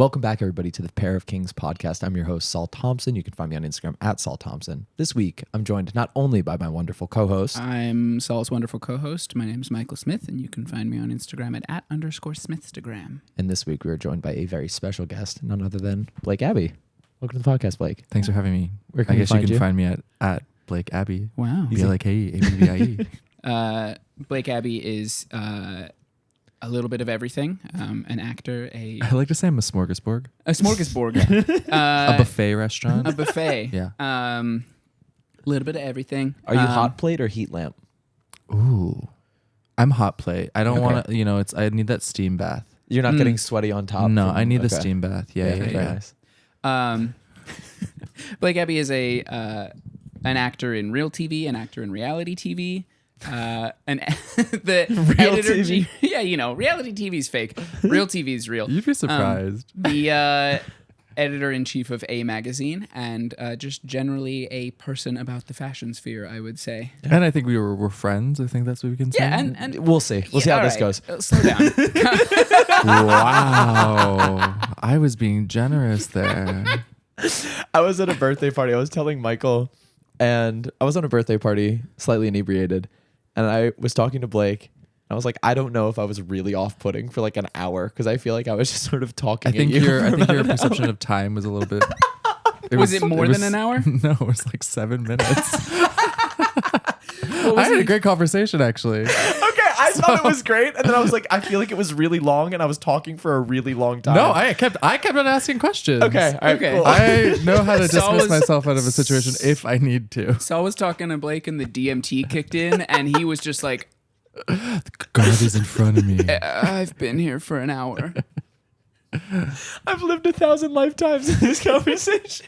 Welcome back, everybody, to the Pair of Kings podcast. I'm your host, Saul Thompson. You can find me on Instagram at Saul Thompson. This week, I'm joined not only by my wonderful co-host. I'm Saul's wonderful co-host. My name is Michael Smith, and you can find me on Instagram at @_Smithstagram. And this week, we are joined by a very special guest, none other than Blake Abbie. Welcome to the podcast, Blake. Thanks for having me. Where can I guess we you can find me at Blake Abbie. Wow. BLAKE. Blake Abbie is a little bit of everything. An actor, I like to say I'm a smorgasbord. a smorgasbord, A buffet restaurant. a buffet. Yeah. A little bit of everything. Are you hot plate or heat lamp? Ooh. I'm hot plate. I don't Okay. want to, I need that steam bath. You're not getting sweaty on top? No, from- I need the okay. steam bath. Yeah. Very nice. Blake Abbie is an actor in real TV, an actor in reality TV. The Real editor, TV. reality TV is fake. Real TV is real. You'd be surprised. The editor-in-chief of A Magazine, and just generally a person about the fashion sphere, I would say. And I think we're friends. I think that's what we can say. Yeah, and We'll see. We'll see how all this right. goes. Slow down. Wow. I was being generous there. I was at a birthday party. I was telling Michael, and I was on a birthday party, slightly inebriated, and I was talking to Blake. I was like, I don't know if I was really off-putting for like an hour because I feel like I was just sort of talking. I think at you your for about your an perception hour. of time was a little bit. Was it more than an hour? No, it was like 7 minutes. I had a great conversation actually. Okay, I thought it was great, and then I was like, I feel like it was really long, and I was talking for a really long time. No, I kept on asking questions. Okay, all right, Okay. cool. I know how to Saul dismiss was- myself out of a situation if I need to. Saul was talking to Blake, and the DMT kicked in, and he was just like, God is in front of me. I've been here for an hour. I've lived 1,000 lifetimes in this conversation.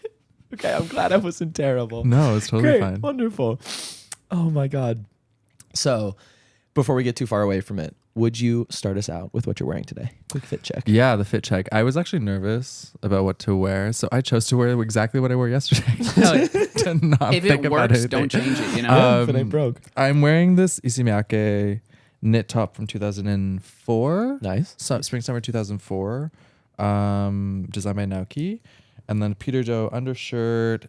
Okay, I'm glad I wasn't terrible. No, it's totally Great, fine. wonderful. Oh my God. So, before we get too far away from it, would you start us out with what you're wearing today? Quick fit check. Yeah, the fit check. I was actually nervous about what to wear, so I chose to wear exactly what I wore yesterday. to not If think it about works, anything. don't change it, you know? If it ain't broke. I'm wearing this Isimiyake knit top from 2004. Nice. Spring summer 2004. Designed by Naoki. And then Peter Joe undershirt,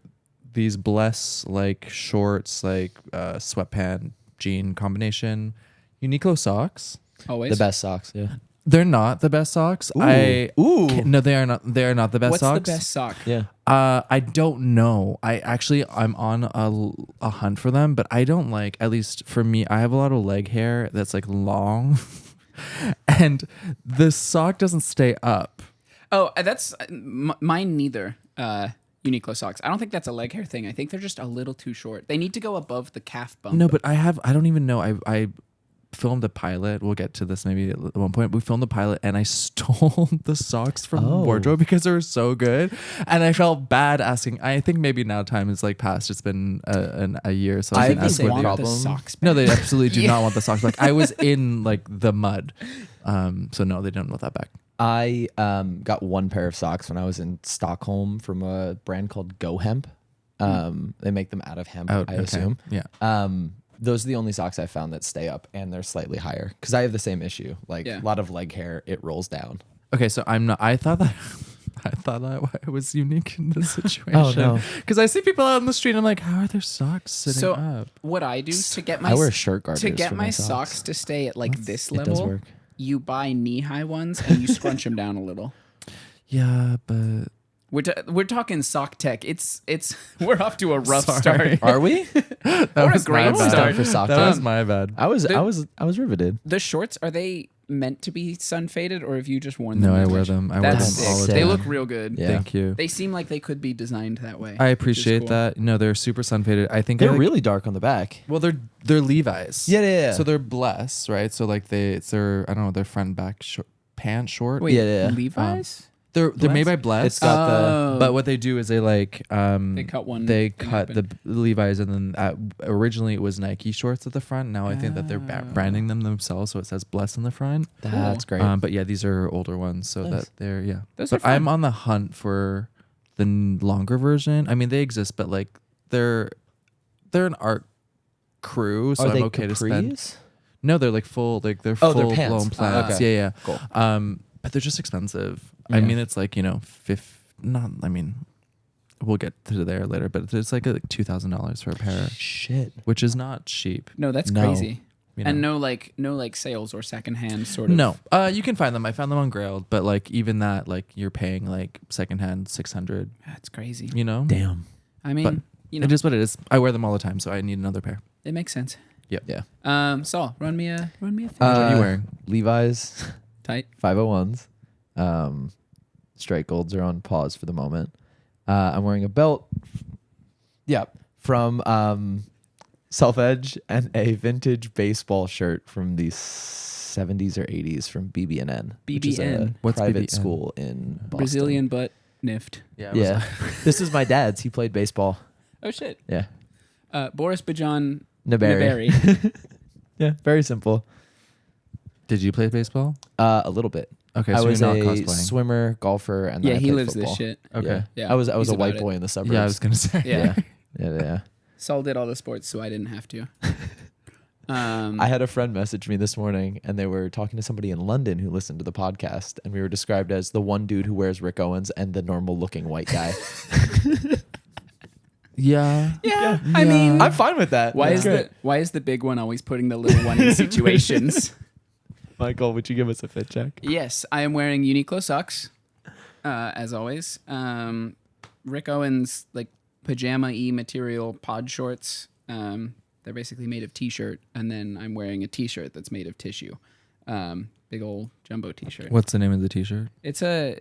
these Bless like shorts, like sweatpant jean combination. Uniqlo socks. Always. The best socks, yeah. They're not the best socks. Ooh. No, they are not. They are not the best What's socks. the best sock? Yeah. I don't know. I'm on a hunt for them, but I don't like. At least for me, I have a lot of leg hair that's like long, and the sock doesn't stay up. Oh, that's mine neither. Uniqlo socks. I don't think that's a leg hair thing. I think they're just a little too short. They need to go above the calf bump. No, but I don't even know. I filmed a pilot. We'll get to this maybe at one point. We filmed the pilot and I stole the socks from wardrobe because they were so good. And I felt bad asking. I think maybe now time is like past. It's been a year. So I I have can the ask same what problem. The socks back. No, they absolutely do Yeah. not want the socks back. I was in like the mud. So no, they don't want that back. I got one pair of socks when I was in Stockholm from a brand called Go Hemp. They make them out of hemp, I assume. Yeah. Those are the only socks I found that stay up and they're slightly higher because I have the same issue. Like Yeah. a lot of leg hair, it rolls down. Okay, so I'm not. I thought that I was unique in this situation. Oh, no. Because I see people out in the street. And I'm like, how are their socks sitting So up? what I do to get my I wear shirt garters to get for my my socks to stay at like this It does level, work. you buy knee-high ones and you scrunch them down a little. Yeah, but We're talking sock tech. It's we're off to a rough Sorry. start. Are we? that What a was great my bad. start for sock That tech. was my bad. I was riveted. The shorts, are they meant to be sun faded or have you just worn them? No, I that wear much? them. I wear That's them sick. all the They time. look real good. Yeah. Thank you. They seem like they could be designed that way. I which is appreciate cool. that. No, they're super sun faded. I think They're I like, really dark on the back. well. They're Levi's. Yeah. So they're Bless, right? So like it's their I don't know, their front back pant short. Wait, Yeah. Levi's? They're made by Bless. It's got Oh. But what they do is they like They cut one. they thing cut open. the Levi's and then originally it was Nike shorts at the front. Now I think that they're branding them themselves, so it says Bless in the front. That's great. But yeah, these are older ones, so Nice. that they're Those But are fun. I'm on the hunt for the longer version. I mean, they exist, but like they're an art crew, so Are I'm they okay to spend. capris? No, they're like full, like they're Oh, they're full pants. blown plants. Okay. Yeah. Cool. But they're just expensive. I mean, it's like, we'll get to there later, but it's like $2,000 for a pair, Shit. which is not cheap. No, that's No. crazy. You know? And no like sales or secondhand sort of. No, you can find them. I found them on Grailed, but like even that, like you're paying like secondhand $600. That's crazy. You know, Damn. I mean, but you know, it is what it is. I wear them all the time, so I need another pair. it makes sense. Yep. Yeah. Saul, run me a thing. What are you wearing? Levi's Tight. 501s. Straight golds are on pause for the moment. I'm wearing a belt. Yeah. From Self Edge and a vintage baseball shirt from the 70s or 80s from BB&N. Which is a BB&N. What's private BB&N? school in Boston. Brazilian butt nift. Yeah. This is my dad's. He played baseball. Oh shit. Yeah. Boris Bajan Naberi. Naberi. Yeah. Very simple. Did you play baseball? A little bit. Okay, I so was you're not a cosplaying. swimmer, golfer, and then Yeah, I he played lives football. this shit. Okay. Yeah. I was He's a about white it. boy in the suburbs. Yeah, I was gonna say. Yeah. Yeah. Saul did all the sports, so I didn't have to. I had a friend message me this morning, and they were talking to somebody in London who listened to the podcast, and we were described as the one dude who wears Rick Owens and the normal-looking white guy. Yeah. Yeah. I mean, I'm fine with that. why That's is the big one always putting the little one in situations? Michael, would you give us a fit check? Yes, I am wearing Uniqlo socks, as always. Rick Owens like pajama-y material pod shorts. They're basically made of t-shirt, and then I'm wearing a t-shirt that's made of tissue. Big old jumbo t-shirt. What's the name of the t-shirt? It's a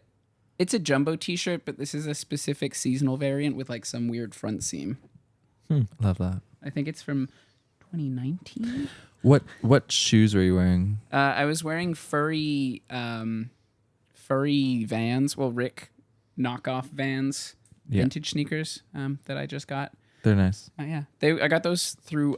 jumbo t-shirt, but this is a specific seasonal variant with like some weird front seam. Love that. I think it's from 2019. What shoes were you wearing? I was wearing furry Vans. Well, Rick knockoff Vans, Yeah. vintage sneakers that I just got. They're nice. Yeah, I got those through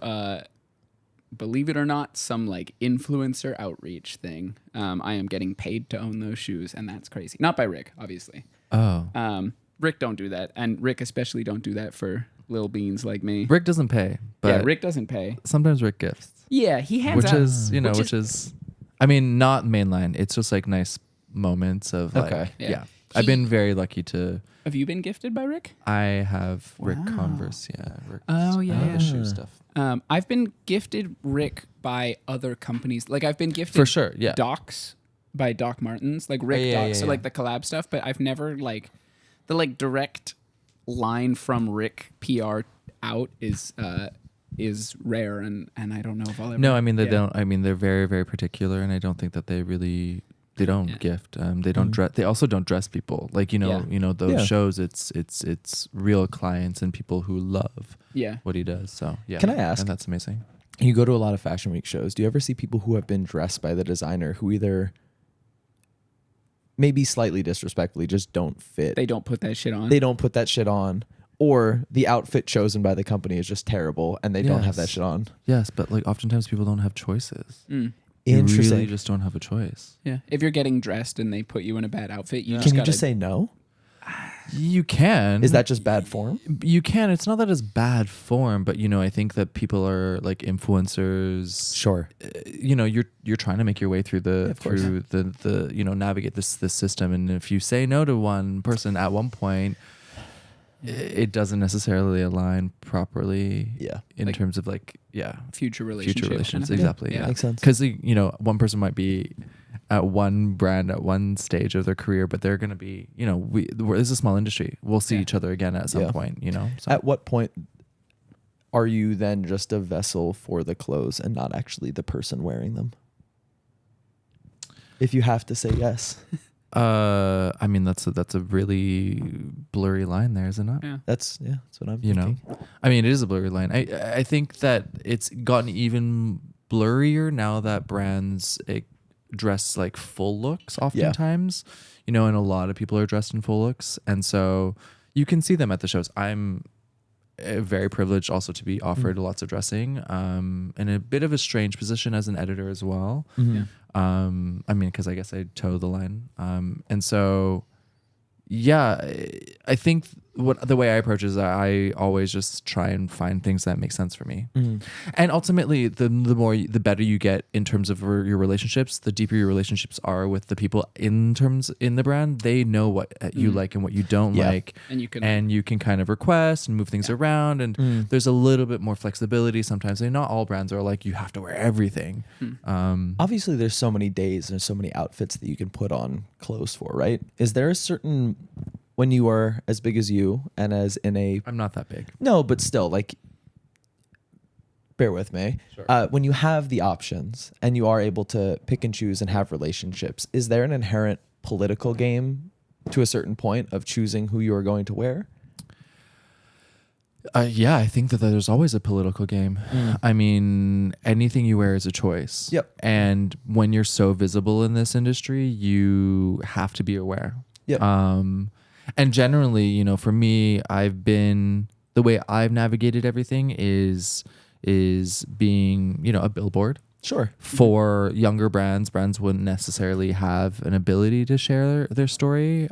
believe it or not, some like influencer outreach thing. I am getting paid to own those shoes, and that's crazy. Not by Rick, obviously. Oh. Rick don't do that, and Rick especially don't do that for little beans like me. Rick doesn't pay, but Yeah, Rick doesn't pay. sometimes Rick gifts. Yeah, he hands Which out. is, which is, I mean, not mainline. It's just like nice moments of like, Okay. yeah. He- I've been very lucky to, Have you been gifted by Rick? I have Rick Wow. Converse. Yeah. Rick, Oh, yeah, the yeah. shoe stuff. I've been gifted Rick by other companies. Like I've been gifted For sure. Yeah. Docs by Doc Martens, like Rick yeah, Docs, yeah, so yeah. like the collab stuff. But I've never like the like direct line from Rick PR out is rare, and I don't know if I'll ever. No, I mean, they yeah. don't, I mean, they're very, very particular, and I don't think that they really, they don't Yeah. gift. They don't dress, they also don't dress people. Like, Yeah. those Yeah. shows, it's real clients and people who love Yeah. what he does. So yeah. Can I ask? And that's amazing. You go to a lot of Fashion Week shows. Do you ever see people who have been dressed by the designer who either maybe slightly disrespectfully just don't fit? They don't put that shit on. They don't put that shit on, or the outfit chosen by the company is just terrible and they don't have that Yes. shit on. Yes, but like oftentimes people don't have choices. Mm. You Interesting. really just don't have a choice. Yeah. If you're getting dressed and they put you in a bad outfit, you Can just you gotta, just say no? You can. Is that just bad form? You can. It's not that it's bad form, but I think that people are like influencers. Sure. You're trying to make your way through of course. the navigate this system, and if you say no to one person at one point, it doesn't necessarily align properly. Yeah. In Like terms of future relationship. relations, kind of thing. exactly. Yeah. Yeah. Makes sense. Because one person might be at one brand at one stage of their career, but they're going to be, it's a small industry. We'll see Yeah. each other again at some Yeah. point, So At what point are you then just a vessel for the clothes and not actually the person wearing them? If you have to say yes. I mean, that's a really blurry line there, is it not? Yeah. That's what I'm thinking. I mean, it is a blurry line. I think that it's gotten even blurrier now that brands dress like full looks oftentimes, and a lot of people are dressed in full looks. And so you can see them at the shows. I'm very privileged also to be offered lots of dressing, in a bit of a strange position as an editor as well. Mhm. I mean, because I guess I toe the line. And so, yeah, I think the way I approach is I always just try and find things that make sense for me. And ultimately, the better you get in terms of your relationships, the deeper your relationships are with the people in the brand. They know what you like and what you don't like, and you can kind of request and move things around. And there's a little bit more flexibility sometimes. And not all brands are like you have to wear everything. Obviously, there's so many days and so many outfits that you can put on clothes for, right? Is there a certain, when you are as big as you and as in a... I'm not that big. No, but still, like, bear with me. Sure. When you have the options and you are able to pick and choose and have relationships, is there an inherent political game to a certain point of choosing who you are going to wear? Yeah, I think that there's always a political game. I mean, anything you wear is a choice. Yep. And when you're so visible in this industry, you have to be aware. Yep. And generally, you know, for me, the way I've navigated everything is being, you know, a billboard. Sure. For younger brands wouldn't necessarily have an ability to share their story.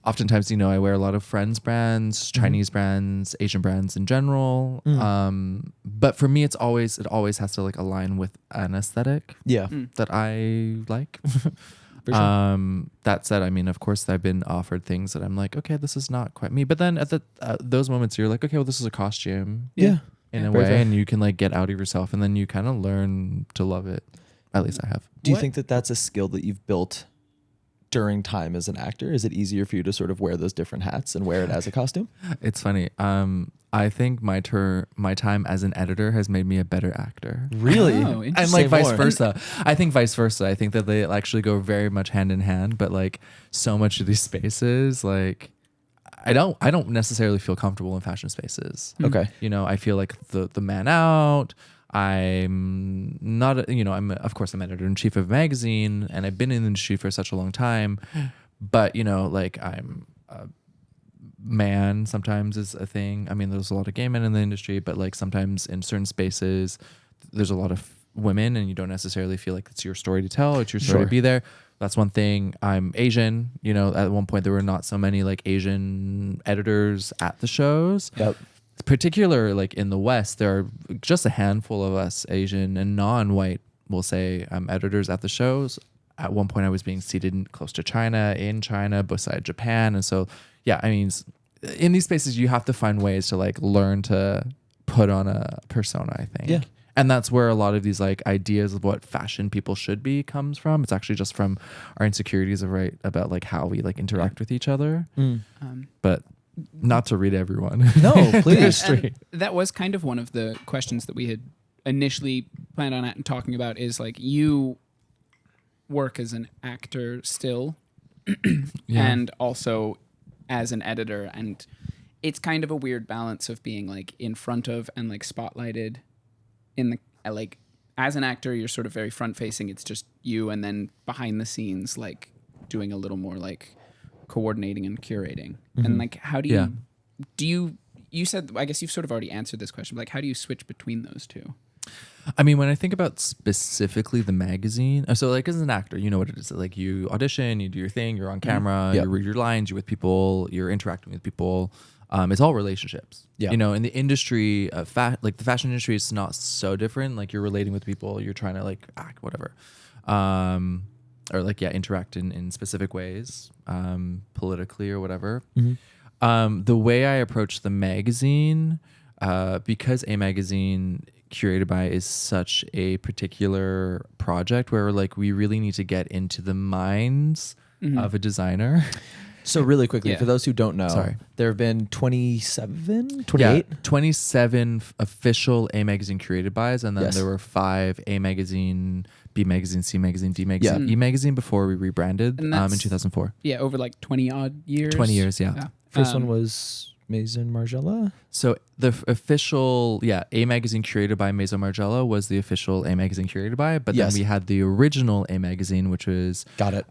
Oftentimes, you know, I wear a lot of friends brands, Chinese brands, Asian brands in general. But for me, it always has to like align with an aesthetic that I like. For sure. That said, I mean, of course, I've been offered things that I'm like, okay, this is not quite me. But then at those moments, you're like, okay, well, this is a costume. Yeah. In a Very way, fair. and you can like get out of yourself, and then you kind of learn to love it. At least I have. Do you think that that's a skill that you've built during time as an actor? Is it easier for you to sort of wear those different hats and wear it as a costume? It's funny. I think my time as an editor has made me a better actor. Really? Oh, interesting. And like Say vice more. versa. I think vice versa. I think that they actually go very much hand in hand, but like so much of these spaces, like I don't necessarily feel comfortable in fashion spaces. Okay. You know, I feel like the man out. I'm not, you know, of course I'm editor-in-chief of a magazine and I've been in the industry for such a long time, but you know, like I'm a man sometimes is a thing. I mean, there's a lot of gay men in the industry, but like sometimes in certain spaces, there's a lot of women and you don't necessarily feel like it's your story to tell. It's your story to be there. That's one thing. I'm Asian, you know, at one point there were not so many like Asian editors at the shows. Yep. Particular like in the West, there are just a handful of us Asian and non-white, we'll say, editors at the shows. At one point I was being seated close to China, in China, beside Japan. And so, yeah, I mean, in these spaces, you have to find ways to like learn to put on a persona, I think. Yeah. And that's where a lot of these like ideas of what fashion people should be comes from. It's actually just from our insecurities about like how we like interact with each other. But not to read everyone. No, please. And that was kind of one of the questions that we had initially planned on talking about is like you work as an actor still and also as an editor, and it's kind of a weird balance of being like in front of and like spotlighted in the like as an actor you're sort of very front facing, it's just you, and then behind the scenes like doing a little more like coordinating and curating. And like how do you said, I guess you've sort of already answered this question, but like how do you switch between those two? I mean, when I think about specifically the magazine, so like as an actor, you know what it is. Like you audition, you do your thing, you're on camera, you read your lines, you're with people, you're interacting with people. It's all relationships. Yeah. You know, in the industry, like the fashion industry is not so different. Like you're relating with people, you're trying to like act, whatever. Or like, interact in specific ways, politically or whatever. The way I approach the magazine, because A Magazine Curated By is such a particular project where like we really need to get into the minds of a designer. So really quickly, for those who don't know, there have been 27, 28? Yeah, 27 official A Magazine Curated Bys, and then there were 5 A Magazine, B Magazine, C Magazine, D Magazine, E Magazine before we rebranded in 2004. Yeah, over like 20 odd years. 20 years, yeah. First one was Maison Margiela. So the official, A Magazine Curated By Maison Margiela was the official A Magazine Curated By, but then we had the original A Magazine, which was... Got it.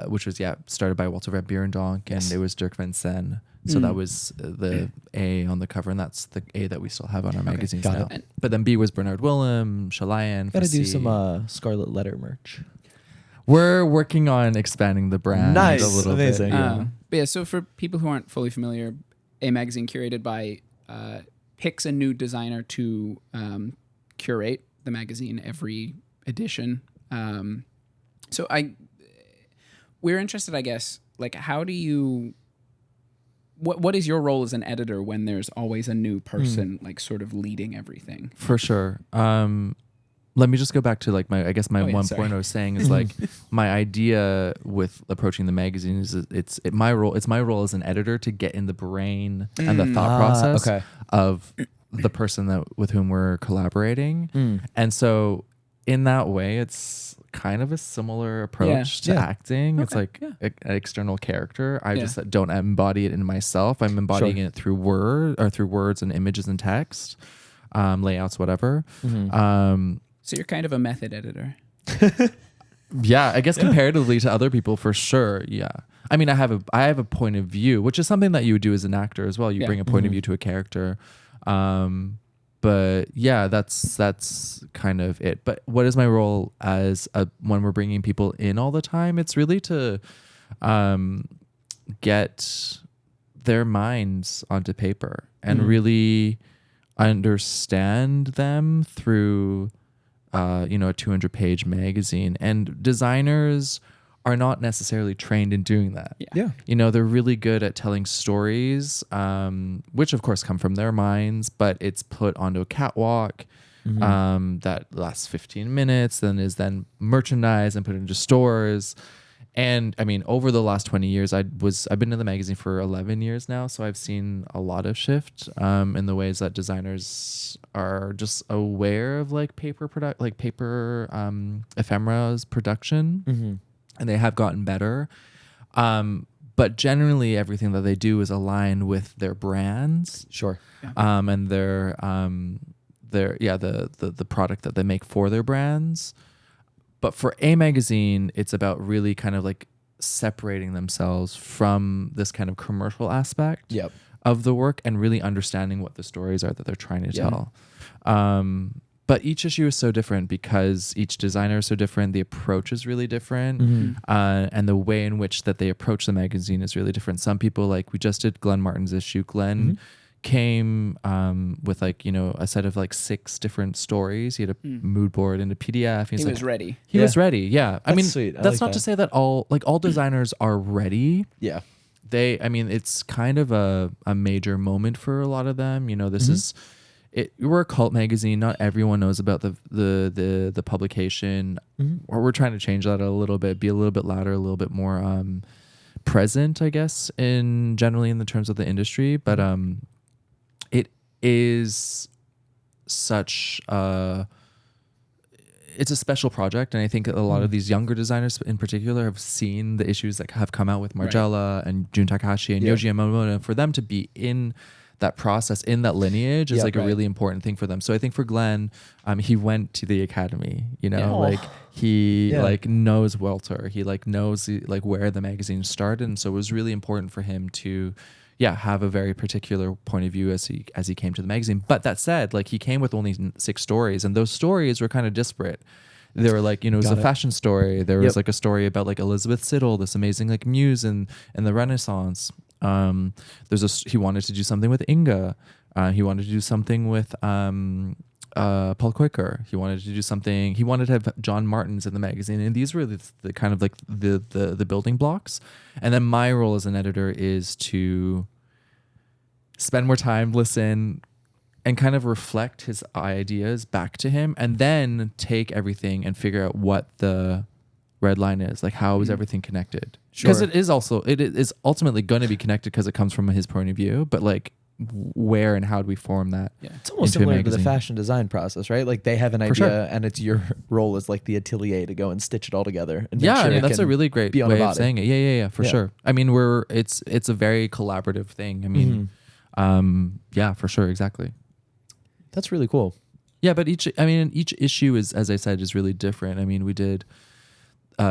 Which was started by Walter Van Beerendonck, and it was Dirk Van Sen. So that was the A on the cover, and that's the A that we still have on our magazines now. But then B was Bernard Willem, Chalayan. Gotta do some Scarlet Letter merch. We're working on expanding the brand a little Amazing. bit. But yeah, so for people who aren't fully familiar, A Magazine Curated By picks a new designer to curate the magazine every edition. So we're interested, I guess, like how do you, what is your role as an editor when there's always a new person like sort of leading everything? For sure. Let me just go back to like my point I was saying is like my idea with approaching the magazine is it's my role as an editor to get in the brain and the thought process of the person with whom we're collaborating. And so in that way, it's kind of a similar approach to acting. It's like an external character. I just don't embody it in myself. I'm embodying it through words and images and text, layouts, whatever. So you're kind of a method editor. Yeah, I guess comparatively to other people, for sure. Yeah, I mean, I have a point of view, which is something that you would do as an actor as well. You bring a point of view to a character. But yeah, that's kind of it. But what is my role when we're bringing people in all the time? It's really to get their minds onto paper and really understand them through a 200-page magazine. And designers are not necessarily trained in doing that. Yeah. They're really good at telling stories, which of course come from their minds, but it's put onto a catwalk that lasts 15 minutes, then is then merchandised and put into stores. And I mean, over the last 20 years, I've been in the magazine for 11 years now, so I've seen a lot of shift in the ways that designers are just aware of like paper ephemera's production, and they have gotten better. But generally, everything that they do is aligned with their brands, and their the product that they make for their brands. But for A Magazine, it's about really kind of like separating themselves from this kind of commercial aspect of the work and really understanding what the stories are that they're trying to tell. But each issue is so different because each designer is so different. The approach is really different. And the way in which that they approach the magazine is really different. Some people, like we just did Glenn Martin's issue. Glenn came with like, a set of like 6 different stories. He had a mood board and a PDF. He was ready. He was ready. Yeah. I mean, sweet. that's not to say that all designers are ready. Yeah. It's kind of a major moment for a lot of them. This is it. We're a cult magazine. Not everyone knows about the publication. Or we're trying to change that a little bit, be a little bit louder, a little bit more present, I guess, generally in the terms of the industry. But it is such it's a special project, and I think a lot of these younger designers in particular have seen the issues that have come out with Margiela and Jun Takahashi and Yoji Yamamoto. For them to be in that process, in that lineage, is like a really important thing for them. So I think for Glenn, he went to the academy, like he like knows Welter, he like knows like where the magazine started, and so it was really important for him to have a very particular point of view as he came to the magazine. But that said, like he came with only 6 stories, and those stories were kind of disparate. They were like, it was a fashion story. There was like a story about like Elizabeth Siddal, this amazing like muse in the Renaissance. He wanted to do something with Inga. He wanted to do something with Paul Quaker. He wanted to have John Martens in the magazine, and these were the kind of like the building blocks. And then my role as an editor is to spend more time, listen, and kind of reflect his ideas back to him, and then take everything and figure out what the red line is. Like, how is everything connected? Because it is ultimately going to be connected because it comes from his point of view, but like where and how do we form that? It's almost similar to the fashion design process, right? Like they have an idea and it's your role as like the atelier to go and stitch it all together. And I mean, that's a really great way of saying it. Yeah, for sure. I mean, it's a very collaborative thing. I mean, for sure. Exactly. That's really cool. Yeah. But each issue is, as I said, is really different. I mean, we did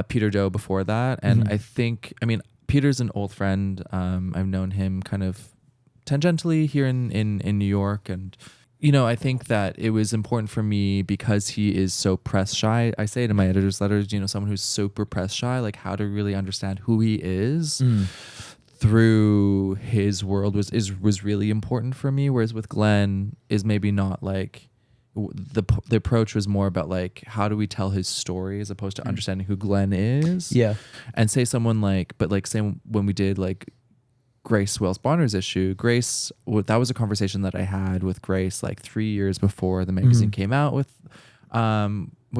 Peter Doe before that. And I think, Peter's an old friend. I've known him kind of tangentially here in New York, and I think that it was important for me because he is so press shy. I say it in my editor's letters, someone who's super press shy, like how to really understand who he is through his world was really important for me, whereas with Glenn is maybe not like the approach was more about like how do we tell his story as opposed to understanding who Glenn is. Yeah. And say someone like, but like say when we did like Grace Wells Bonner's issue, Grace, that was a conversation that I had with Grace like 3 years before the magazine came out with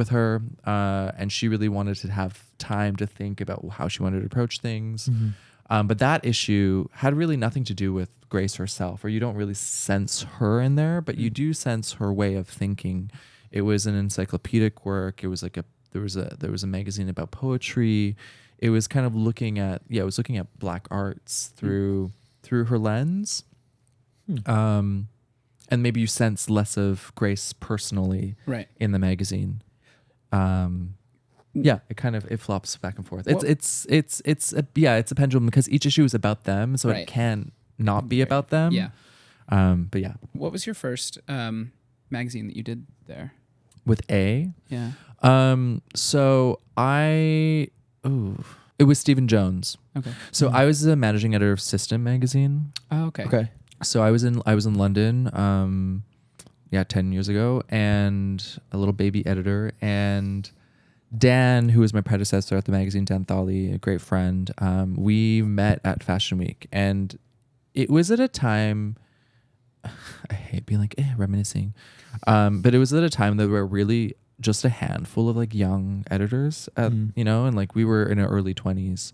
her, and she really wanted to have time to think about how she wanted to approach things. But that issue had really nothing to do with Grace herself, or you don't really sense her in there, but you do sense her way of thinking. It was an encyclopedic work. It was like there was a magazine about poetry. It was kind of looking at Black arts through her lens. And maybe you sense less of Grace personally in the magazine. Yeah, it flops back and forth. It's a pendulum because each issue is about them, so it can not be about them. Yeah. But yeah. What was your first magazine that you did there? With A? Yeah. So it was Stephen Jones. Okay. So I was the managing editor of System magazine. Oh, okay. Okay. So I was in London 10 years ago, and a little baby editor, and Dan, who was my predecessor at the magazine, Dan Thawley, a great friend, we met at Fashion Week, and it was at a time, I hate being like reminiscing, but it was at a time that we were really just a handful of like young editors, and like we were in our early 20s,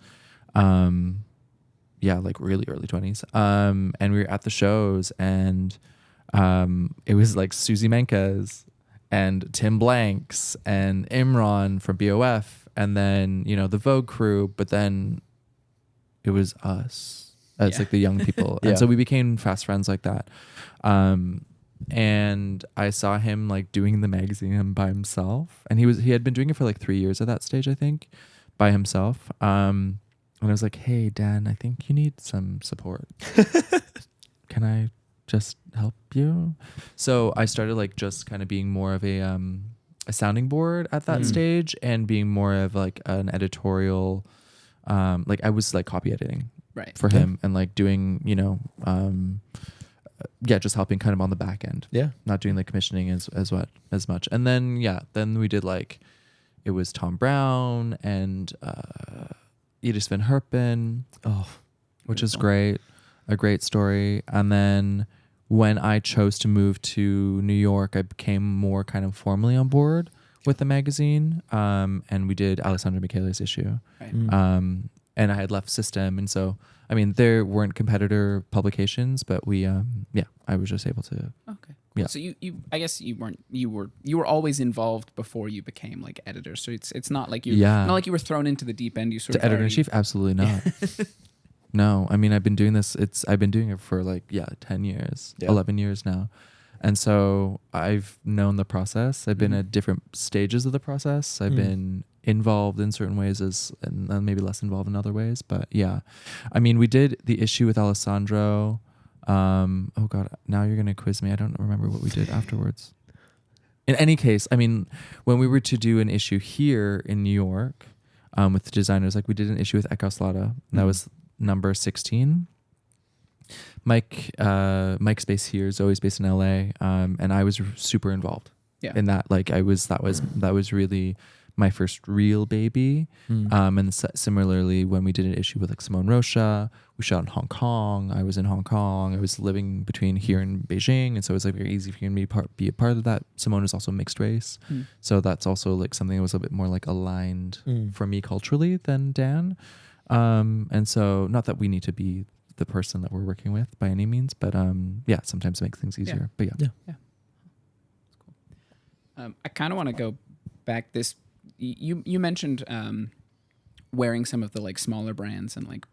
like really early 20s, and we were at the shows, and it was like Susie Menkes and Tim Blanks and Imran from BOF, and then the Vogue crew, but then it was us as like the young people. And so we became fast friends like that. And I saw him like doing the magazine by himself, and he had been doing it for like 3 years at that stage, I think, by himself. And I was like, hey Dan, I think you need some support. Can I just help you? So I started like just kind of being more of a sounding board at that stage, and being more of like an editorial, like I was like copy editing for him, and like doing just helping kind of on the back end, not doing the commissioning as much. And then we did like, it was Tom Brown and Edith Van Herpen, which is great, a great story. And then when I chose to move to New York, I became more kind of formally on board with the magazine, and we did Alessandra Michele's issue. And I had left System, and so I mean there weren't competitor publications, but we I was just able to. Okay. Yeah. So you I guess you were always involved before you became like editor. So it's not like not like you were thrown into the deep end. You sort the of editor in chief, absolutely not. No, I mean I've been doing it for like 10 years, 11 years now. And so I've known the process. I've been at different stages of the process. I've been involved in certain ways and maybe less involved in other ways. But yeah, I mean, we did the issue with Alessandro. Oh God, now you're going to quiz me. I don't remember what we did afterwards. In any case, I mean, when we were to do an issue here in New York with the designers, like we did an issue with Ekoslada, and that was number 16. Mike's based here, Zoe's based in LA, and I was super involved in that. Like that was really my first real baby. And similarly, when we did an issue with like Simone Rocha, we shot in Hong Kong. I was in Hong Kong. I was living between here and Beijing, and so it was like very easy for me to be a part of that. Simone is also mixed race, so that's also like something that was a bit more like aligned for me culturally than Dan. And so not that we need to be the person that we're working with by any means, but sometimes it makes things easier. But yeah. That's cool. I kind of want to go back. You mentioned wearing some of the like smaller brands and like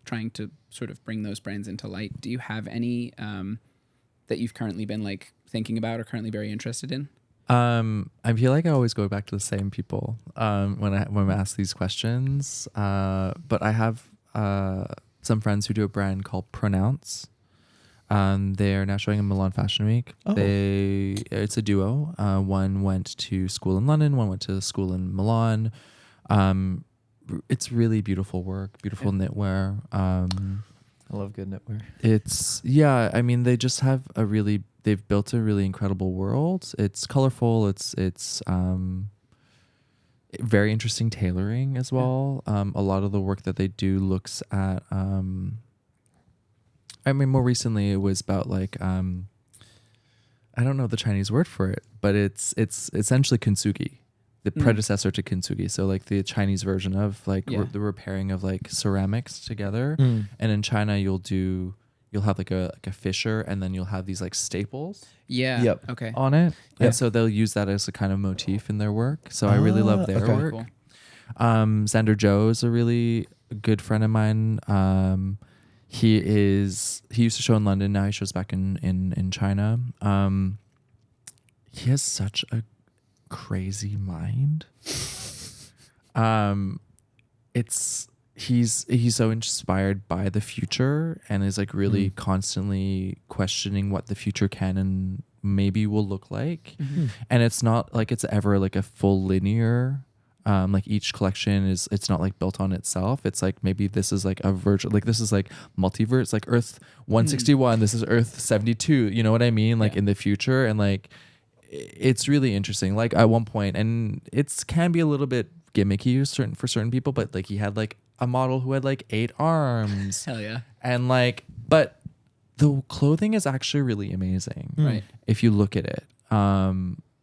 trying to sort of bring those brands into light. Do you have any that you've currently been like thinking about or currently very interested in? I feel like I always go back to the same people when I'm asked these questions. But I have some friends who do a brand called Pronounce. They are now showing in Milan Fashion Week. It's a duo. One went to school in London, one went to school in Milan. It's really beautiful work, beautiful knitwear. I love good knitwear. I mean, they've built a really incredible world. It's colorful. It's very interesting tailoring as well. A lot of the work that they do looks at, I mean, more recently it was about like, I don't know the Chinese word for it, but it's essentially kintsugi, the predecessor to kintsugi. So like the Chinese version of like the repairing of like ceramics together. And in China, you'll have like a fisher, and then you'll have these like staples Okay. on it. And so they'll use that as a kind of motif in their work. So I really love their work. Cool. Xander Joe is a really good friend of mine. He used to show in London. Now he shows back in China. He has such a crazy mind. He's so inspired by the future, and is like really constantly questioning what the future can and maybe will look like. And it's not like it's ever like a full linear. Like each collection it's not like built on itself. It's like maybe this is like a virtual, like this is like multiverse, like Earth 161. This is Earth 72. You know what I mean? Like in the future, and like it's really interesting. Like at one point, and it's can be a little bit gimmicky for certain people, but like he had like a model who had like 8 arms. Hell yeah. And like, but the clothing is actually really amazing, right? If you look at it.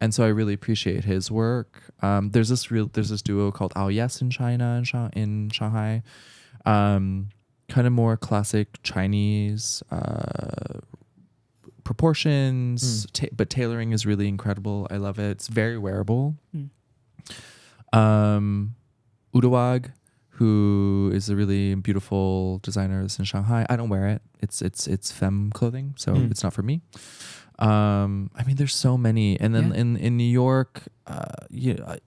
And so I really appreciate his work. There's this duo called Ao Yes in China, in Shanghai. Kind of more classic Chinese proportions, but tailoring is really incredible. I love it. It's very wearable. Udawag, who is a really beautiful designer that's in Shanghai. I don't wear it. It's femme clothing, so it's not for me. I mean, there's so many, and then in New York, I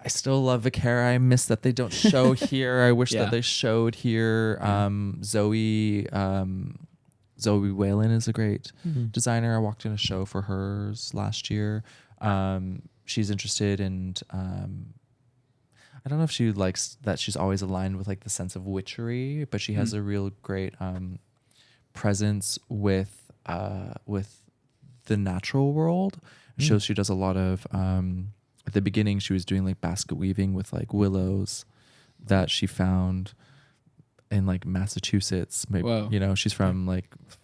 still love Vaquera. I miss that they don't show here. I wish that they showed here. Zoe Whalen is a great designer. I walked in a show for hers last year. She's interested in. I don't know if she likes that she's always aligned with like the sense of witchery, but she has a real great presence with the natural world. Shows she does a lot of at the beginning she was doing like basket weaving with like willows that she found in like Massachusetts. Maybe, she's from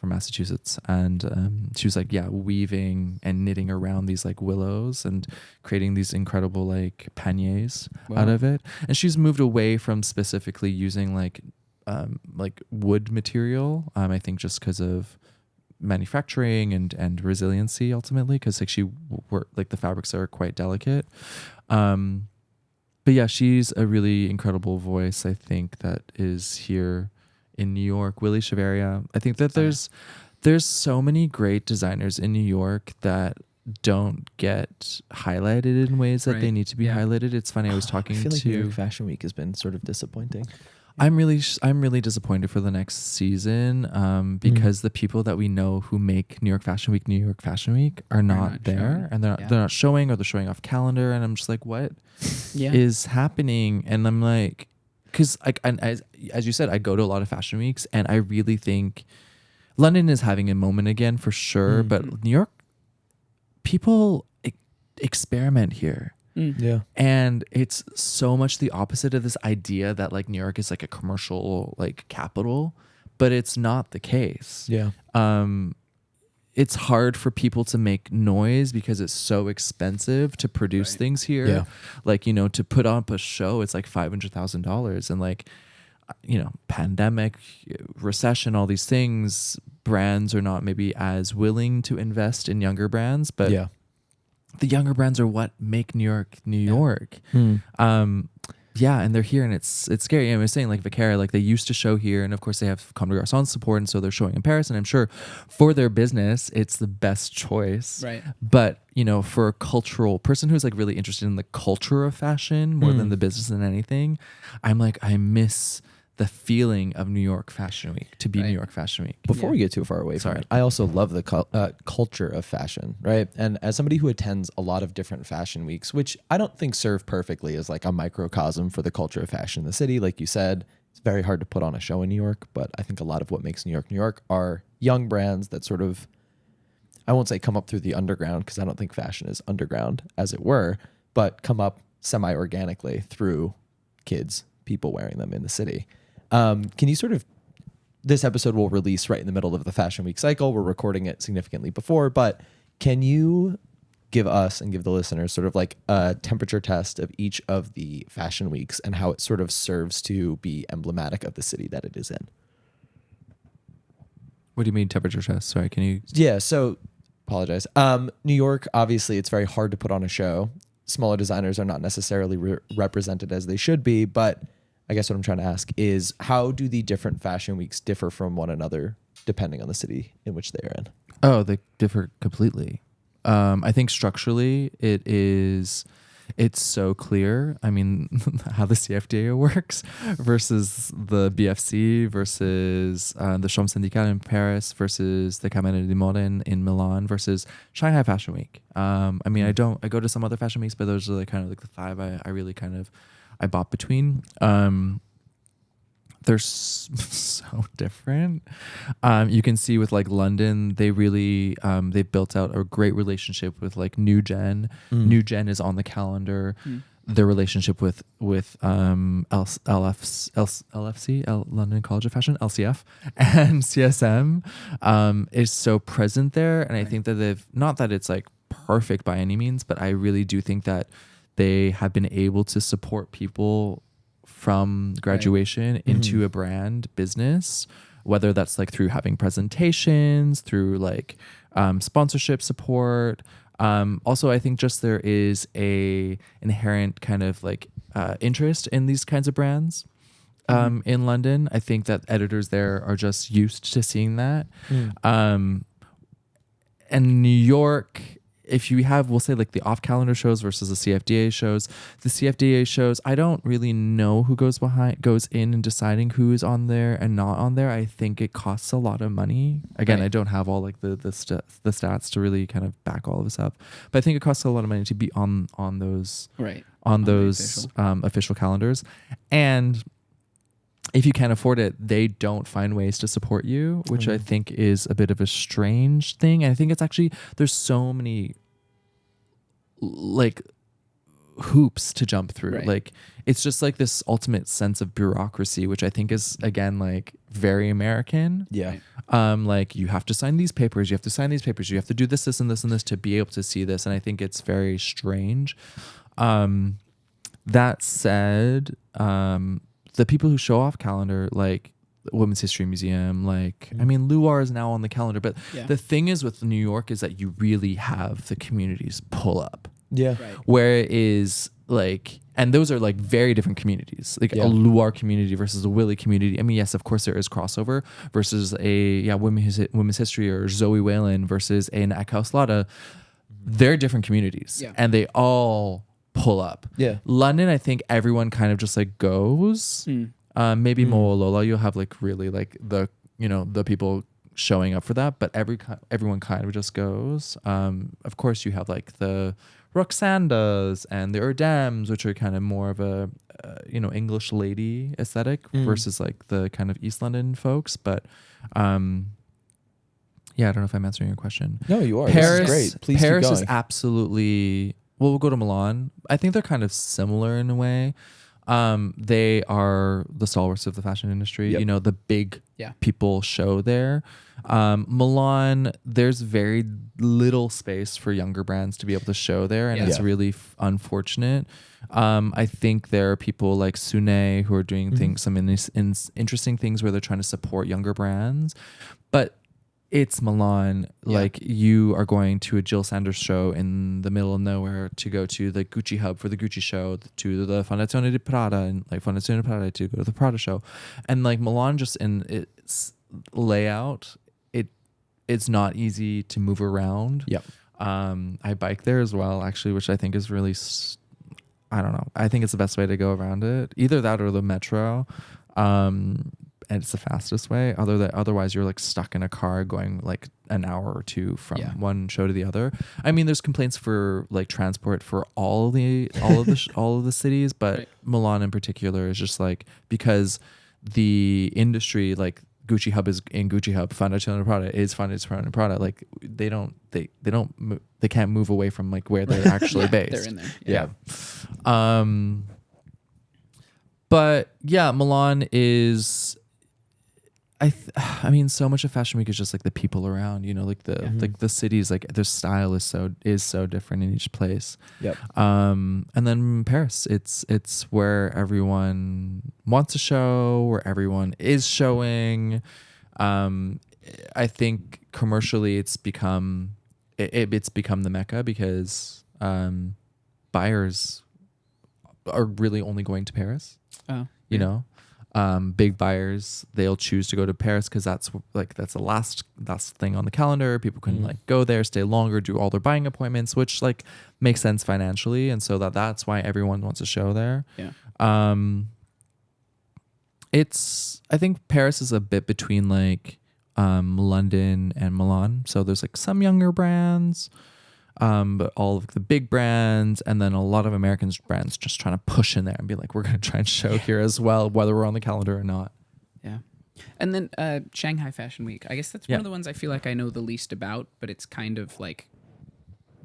Massachusetts, and she was like weaving and knitting around these like willows and creating these incredible like panniers out of it. And she's moved away from specifically using like wood material. I think just because of manufacturing and resiliency ultimately, because like the fabrics are quite delicate. But yeah, she's a really incredible voice, I think, that is here in New York. Willie Cheveria. I think that there's so many great designers in New York that don't get highlighted in ways that they need to be highlighted. It's funny, I was talking I feel like to New York Fashion Week has been sort of disappointing. I'm really disappointed for the next season because the people that we know who make New York Fashion Week are not there, and they're not showing, or they're showing off calendar, and I'm just like, what is happening? And I'm like, because as you said, I go to a lot of fashion weeks, and I really think London is having a moment again for sure, but New York people experiment here. Yeah. And it's so much the opposite of this idea that like New York is like a commercial like capital, but it's not the case. Yeah. It's hard for people to make noise because it's so expensive to produce things here. Yeah. Like, to put up a show, it's like $500,000, and like, pandemic, recession, all these things, brands are not maybe as willing to invest in younger brands, but the younger brands are what make New York, New York. And they're here, and it's scary. I was saying like Vaquera, like they used to show here, and of course they have Comme des Garçons support, and so they're showing in Paris, and I'm sure for their business it's the best choice. Right. But for a cultural person who's like really interested in the culture of fashion more than the business than anything, I'm like, I miss the feeling of New York Fashion Week, to be New York Fashion Week. Before we get too far away from it, I also love the culture of fashion, right? And as somebody who attends a lot of different fashion weeks, which I don't think serve perfectly as like a microcosm for the culture of fashion in the city, like you said, it's very hard to put on a show in New York, but I think a lot of what makes New York are young brands that sort of, I won't say come up through the underground, because I don't think fashion is underground, as it were, but come up semi-organically through kids, people wearing them in the city. Can you sort of, this episode will release right in the middle of the Fashion Week cycle. We're recording it significantly before, but can you give us and give the listeners sort of like a temperature test of each of the fashion weeks and how it sort of serves to be emblematic of the city that it is in? What do you mean temperature test? Sorry, can you? Yeah, so apologize. New York, obviously, it's very hard to put on a show. Smaller designers are not necessarily represented as they should be, but I guess what I'm trying to ask is, how do the different fashion weeks differ from one another depending on the city in which they are in? Oh, they differ completely. I think structurally it's so clear. I mean, how the CFDA works versus the BFC versus the Chambre Syndicale in Paris versus the Camera di Moda in Milan versus Shanghai Fashion Week. I mean, I go to some other fashion weeks, but those are like kind of like the five I really kind of I bought between. They're so different. You can see with like London, they really they built out a great relationship with like New Gen. New Gen is on the calendar. Their relationship with London College of Fashion, LCF, and CSM is so present there. And I think that they've, not that it's like perfect by any means, but I really do think that they have been able to support people from graduation into a brand business, whether that's like through having presentations, through like sponsorship support. Also, I think just there is a inherent kind of like interest in these kinds of brands in London. I think that editors there are just used to seeing that. And New York, if you have, we'll say like the off-calendar shows versus the CFDA shows. The CFDA shows, I don't really know who goes in and deciding who is on there and not on there. I think it costs a lot of money. Again, I don't have all like the stats to really kind of back all of this up, but I think it costs a lot of money to be on those official calendars. And if you can't afford it, they don't find ways to support you, which I think is a bit of a strange thing. And I think it's actually, there's so many like hoops to jump through. Like it's just like this ultimate sense of bureaucracy, which I think is, again, like very American. Yeah. Like you have to sign these papers, you have to sign these papers, you have to do this, this, and this, and this to be able to see this. And I think it's very strange. That said, the people who show off calendar, like the Women's History Museum, like, I mean, Luar is now on the calendar, but the thing is with New York is that you really have the communities pull up. Yeah. Where it is like, and those are like very different communities, like a Luar community versus a Willy community. I mean, yes, of course there is crossover versus a Women's History or Zoe Whalen versus an Akauslada. They're different communities and they all pull up. Yeah. London, I think everyone kind of just like goes. Maybe Moolola, you'll have like really like the people showing up for that, but everyone kind of just goes. Of course, you have like the Roxandas and the Urdems, which are kind of more of a English lady aesthetic versus like the kind of East London folks. But yeah, I don't know if I'm answering your question. No, you are. Paris, this is great. Please Paris keep going. Is absolutely. Well, we'll go to Milan. I think they're kind of similar in a way. They are the stalwarts of the fashion industry. Yep. The big people show there. Milan, there's very little space for younger brands to be able to show there, and it's really unfortunate. I think there are people like Sune who are doing some interesting things where they're trying to support younger brands, but it's Milan. Like you are going to a Jill Sanders show in the middle of nowhere to go to the Gucci hub for the Gucci show, to the Fondazione di Prada and like Fondazione di Prada to go to the Prada show. And like Milan, just in its layout, it's not easy to move around. Yep. I bike there as well, actually, which I think is really, I don't know. I think it's the best way to go around it. Either that or the metro. And it's the fastest way. Otherwise, you're like stuck in a car going like an hour or two from one show to the other. I mean, there's complaints for like transport for all of the cities, but Milan in particular is just like, because the industry, like Gucci Hub is in Gucci Hub, Foundation Prada is Foundation Prada. Like they can't move away from like where they're actually based. They're in there. Yeah. But yeah, Milan is. I mean, so much of Fashion Week is just like the people around, you know, like the cities, like their style is so different in each place. Yep. And then Paris, it's where everyone wants to show, where everyone is showing. I think commercially it's become the Mecca because buyers are really only going to Paris. Oh, you know. Big buyers, they'll choose to go to Paris because that's the last thing on the calendar. People can like go there, stay longer, do all their buying appointments, which like makes sense financially, and so that's why everyone wants to show there. Yeah. I think Paris is a bit between like London and Milan, so there's like some younger brands. But all of the big brands and then a lot of American brands just trying to push in there and be like, we're going to try and show here as well, whether we're on the calendar or not. Yeah. And then Shanghai Fashion Week. I guess that's one of the ones I feel like I know the least about, but it's kind of like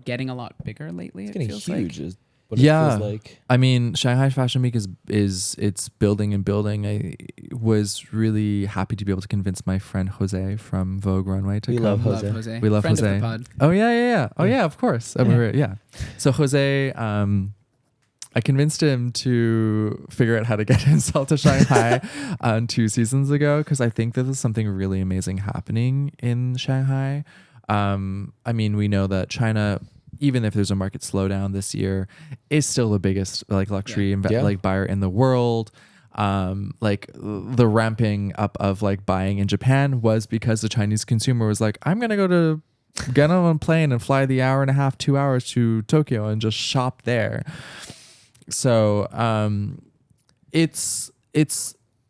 getting a lot bigger lately. It's getting feels huge. Like. Is what it feels like. I mean, Shanghai Fashion Week is it's building and building. I was really happy to be able to convince my friend Jose from Vogue Runway to come. Love Jose. Love Jose. We love Friend Jose. Of the pod. Oh yeah. Oh yeah, of course. Yeah. So Jose, I convinced him to figure out how to get himself to Shanghai 2 seasons ago because I think that there's something really amazing happening in Shanghai. I mean, we know that China, even if there's a market slowdown this year, is still the biggest like luxury like buyer in the world. Like the ramping up of like buying in Japan was because the Chinese consumer was like, I'm gonna get on a plane and fly the 1.5 2 hours to Tokyo and just shop there. So it's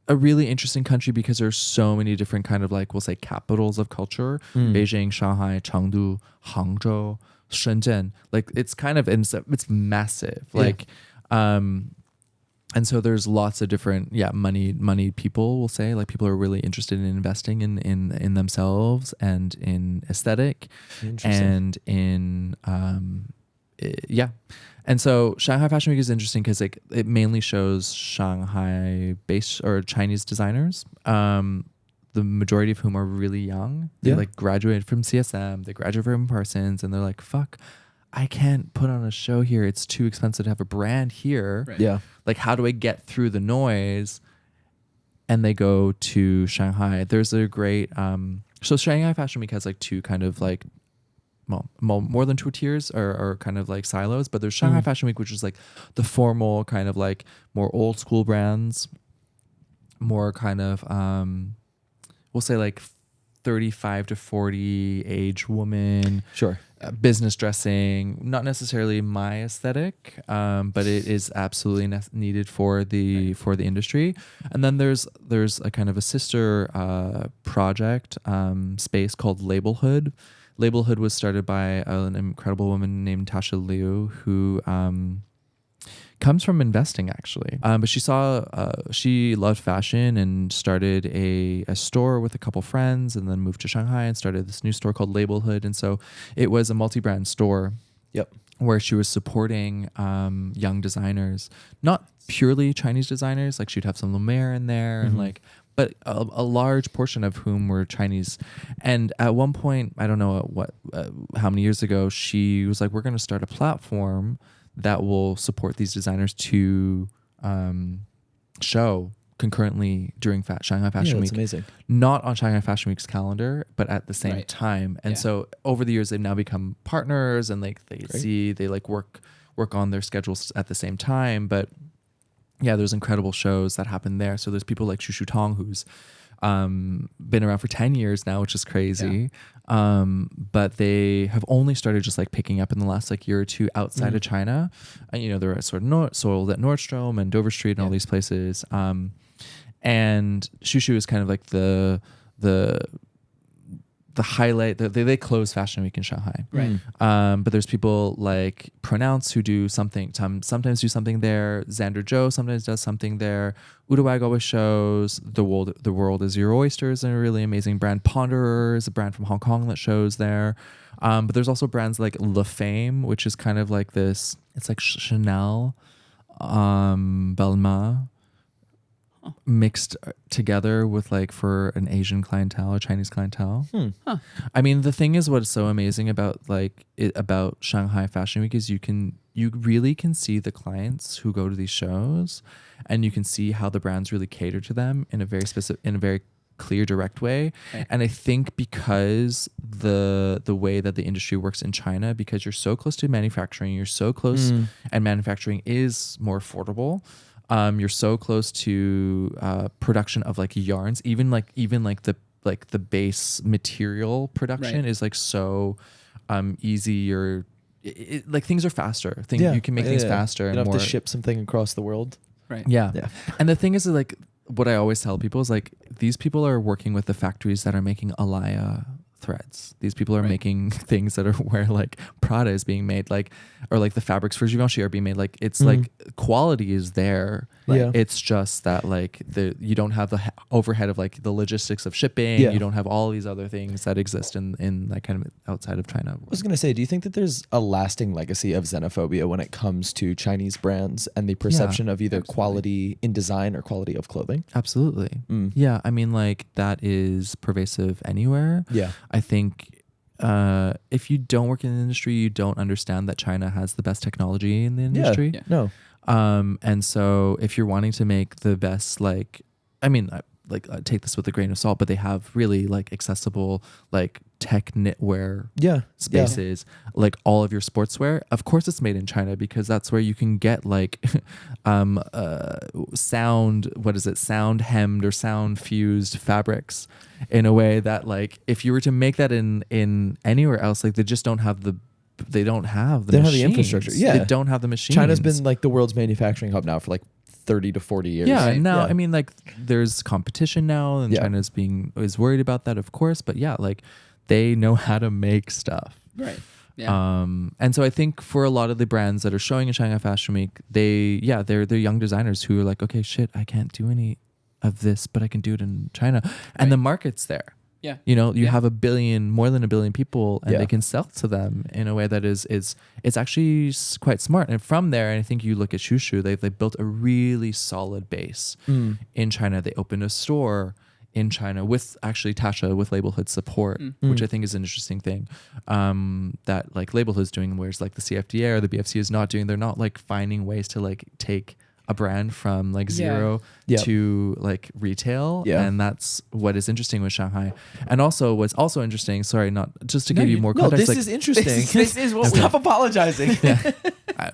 a really interesting country because there's so many different kind of like, we'll say, capitals of culture. Beijing, Shanghai, Chengdu, Hangzhou, Shenzhen. Like it's kind of it's massive. Like and so there's lots of different money people, will say, like people are really interested in investing in themselves and in aesthetic and in and so Shanghai Fashion Week is interesting because like it mainly shows Shanghai based or Chinese designers, the majority of whom are really young. They like graduated from CSM, they graduated from Parsons, and they're like, fuck, I can't put on a show here. It's too expensive to have a brand here. Right. Yeah. Like, how do I get through the noise? And they go to Shanghai. There's a great so Shanghai Fashion Week has like two kind of like more than 2 tiers or kind of like silos, but there's Shanghai Fashion Week, which is like the formal kind of like more old school brands, more kind of we'll say like 35 to 40 age woman, Sure. business dressing, not necessarily my aesthetic, but it is absolutely needed for the industry. And then there's a kind of a sister project space called Labelhood. Labelhood was started by an incredible woman named Tasha Liu, who comes from investing actually, but she loved fashion and started a store with a couple friends, and then moved to Shanghai and started this new store called Labelhood. And so it was a multi-brand store. Yep. Where she was supporting young designers, not purely Chinese designers. Like she'd have some Lumiere in there, and like, but a large portion of whom were Chinese. And at one point, I don't know how many years ago, she was like, "We're going to start a platform that will support these designers to show concurrently during Shanghai Fashion Week." That's amazing. Not on Shanghai Fashion Week's calendar, but at the same time. And so over the years, they've now become partners, and like they like work on their schedules at the same time. But yeah, there's incredible shows that happen there. So there's people like Shushu Tong, who's been around for 10 years now, which is crazy. But they have only started just like picking up in the last like year or two outside of China. And, you know, they're sort of sold at Nordstrom and Dover Street and all these places. And Shushu is kind of like the the highlight. They close Fashion Week in Shanghai, Right. But there's people like Pronounce who do something. Sometimes do something there. Xander Joe sometimes does something there. Udawag always shows. The world is your oyster is a really amazing brand. Ponderer is a brand from Hong Kong that shows there. But there's also brands like La Fame, which is kind of like this. It's like Chanel, Belma, mixed together with like for an Asian clientele or Chinese clientele. I mean, the thing is, what's so amazing about about Shanghai Fashion Week is you really can see the clients who go to these shows, and you can see how the brands really cater to them in a very clear, direct way. Right. And I think because the way that the industry works in China, because you're so close to manufacturing, you're so close, and manufacturing is more affordable. You're so close to production of like yarns, even like the base material production is like so easy. Like things are faster. You can make things faster. You And don't have more, to ship something across the world. Right. yeah. Yeah. And the thing is like what I always tell people is like these people are working with the factories that are making Alaya threads. These people are making things that are where like Prada is being made, like, or like the fabrics for Givenchy are being made. Like it's like quality is there. Yeah. It's just that like you don't have the overhead of like the logistics of shipping. Yeah. You don't have all these other things that exist in that kind of outside of China. I was going to say, do you think that there's a lasting legacy of xenophobia when it comes to Chinese brands and the perception of either quality in design or quality of clothing? Absolutely. Yeah. I mean, like that is pervasive anywhere. Yeah. I think if you don't work in the industry, you don't understand that China has the best technology in the industry. Yeah. No. And so if you're wanting to make the best, like, I mean, take this with a grain of salt, but they have really like accessible, like tech knitwear spaces, like all of your sportswear. Of course it's made in China because that's where you can get like sound hemmed or sound fused fabrics in a way that like if you were to make that in anywhere else, like they don't have the machines. Infrastructure. Yeah. They don't have the machines. China's been like the world's manufacturing hub now for like 30 to 40 years. Yeah, Right. and now Yeah. I mean like there's competition now and Yeah. China's is worried about that, of course, but yeah, like they know how to make stuff. Right. Yeah. And so I think for a lot of the brands that are showing in Shanghai Fashion Week, they're young designers who are like, okay, shit, I can't do any of this, but I can do it in China. And the market's there. Yeah. You know, you have more than a billion people, and Yeah. they can sell to them in a way that it's actually quite smart. And from there, I think you look at Shushu, they built a really solid base in China. They opened a store in China with actually Tasha with Label Hood support, which I think is an interesting thing that like Label Hood's doing, whereas like the CFDA or the BFC is not doing. They're not like finding ways to like take a brand from like zero to like retail, and that's what is interesting with Shanghai. And also what's also interesting, sorry, not just to give you more context, this like, is interesting. This is what Stop apologizing.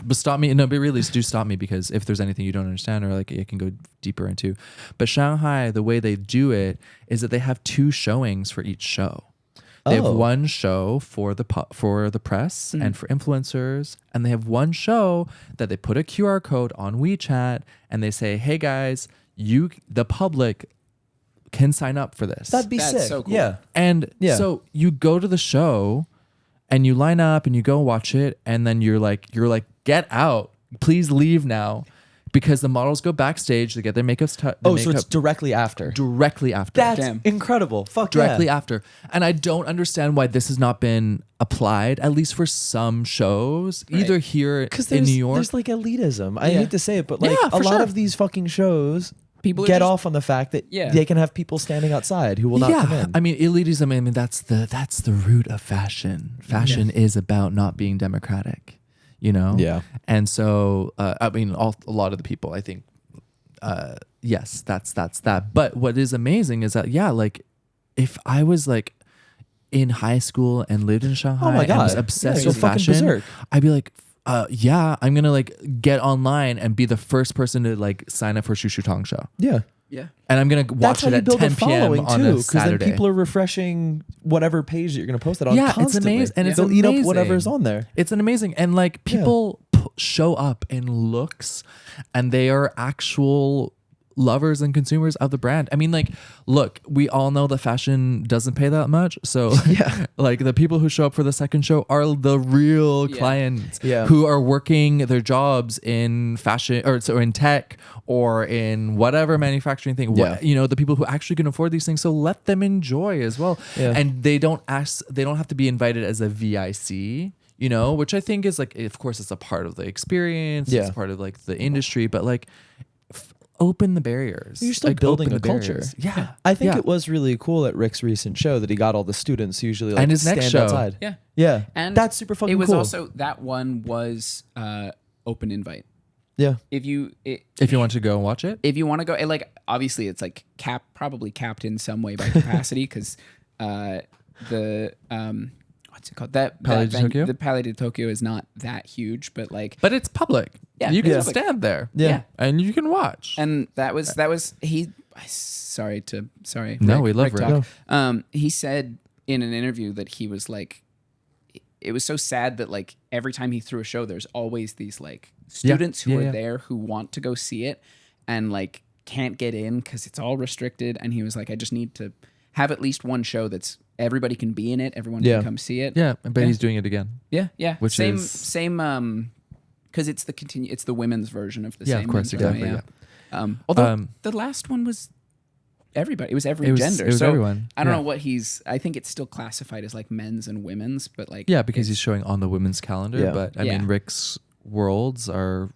but stop me, no, but really do stop me, because if there's anything you don't understand or like it can go deeper into. But Shanghai, the way they do it is that they have 2 showings for each show. They have one show for the press and for influencers, and they have one show that they put a QR code on WeChat and they say, "Hey guys, the public can sign up for this." That'd be That's sick. so cool. Yeah. And so you go to the show and you line up and you go watch it, and then you're like, "Get out. Please leave now." Because the models go backstage, they get their makeup. So it's directly after. directly after. That's Damn. incredible. Fuck Directly yeah. after. And I don't understand why this has not been applied, at least for some shows, either here Because in New York. there's like elitism. I hate to say it, but like Yeah, a for lot sure. of these fucking shows People are get just- off on the fact that Yeah. they can have people standing outside who will not come in. I mean, elitism. I mean, that's the root of fashion. Fashion is about not being democratic, you know. Yeah. And so, I mean, a lot of the people, I think, yes, that's that. But what is amazing is that like, if I was like in high school and lived in Shanghai my and was God. obsessed Yeah, with you're fucking fashion, berserk. I'd be like, I'm gonna like get online and be the first person to like sign up for Shushu Tong show. Yeah. Yeah. And I'm gonna watch That's how it you at build 10 a p.m. following on too, a because then Saturday. people are refreshing whatever page that you're going to post it on. Yeah, it's constantly. amazing, and it's they'll eat up amazing. whatever's on there. It's an amazing, and like people show up in looks, and they are actual lovers and consumers of the brand. I mean, like, look, we all know that fashion doesn't pay that much. So like the people who show up for the second show are the real clients who are working their jobs in fashion or so in tech or in whatever manufacturing thing. You know, the people who actually can afford these things. So let them enjoy as well. And they don't have to be invited as a VIC. You know, which I think is like, of course, it's a part of the experience. It's part of like the industry, but like open the barriers. You're still like, building a culture. Barriers. Yeah. I think it was really cool at Rick's recent show that he got all the students usually like and his stand next show. outside. Yeah. Yeah. And that's super fucking cool. It was also, that one was open invite. Yeah. If you want to go and watch it. If you want to go, like, obviously it's like probably capped in some way by capacity because what's it called? The Palais de Tokyo is not that huge, but like, but it's public. Yeah, you can stand there. Yeah, and you can watch. And that was he. Sorry. No, we love Rick. No. He said in an interview that he was like, it was so sad that like every time he threw a show, there's always these like students who are there who want to go see it and like can't get in because it's all restricted. And he was like, I just need to have at least one show that's everybody can be in it. Everyone can come see it. Yeah, but he's doing it again. Yeah. Which same because it's the women's version of the same. Yeah, of course, exactly. Yeah. Although the last one was everybody. It was every gender. It was so everyone. I don't know what I think it's still classified as like men's and women's, but like because he's showing on the women's calendar. Yeah. But I mean, Rick's worlds are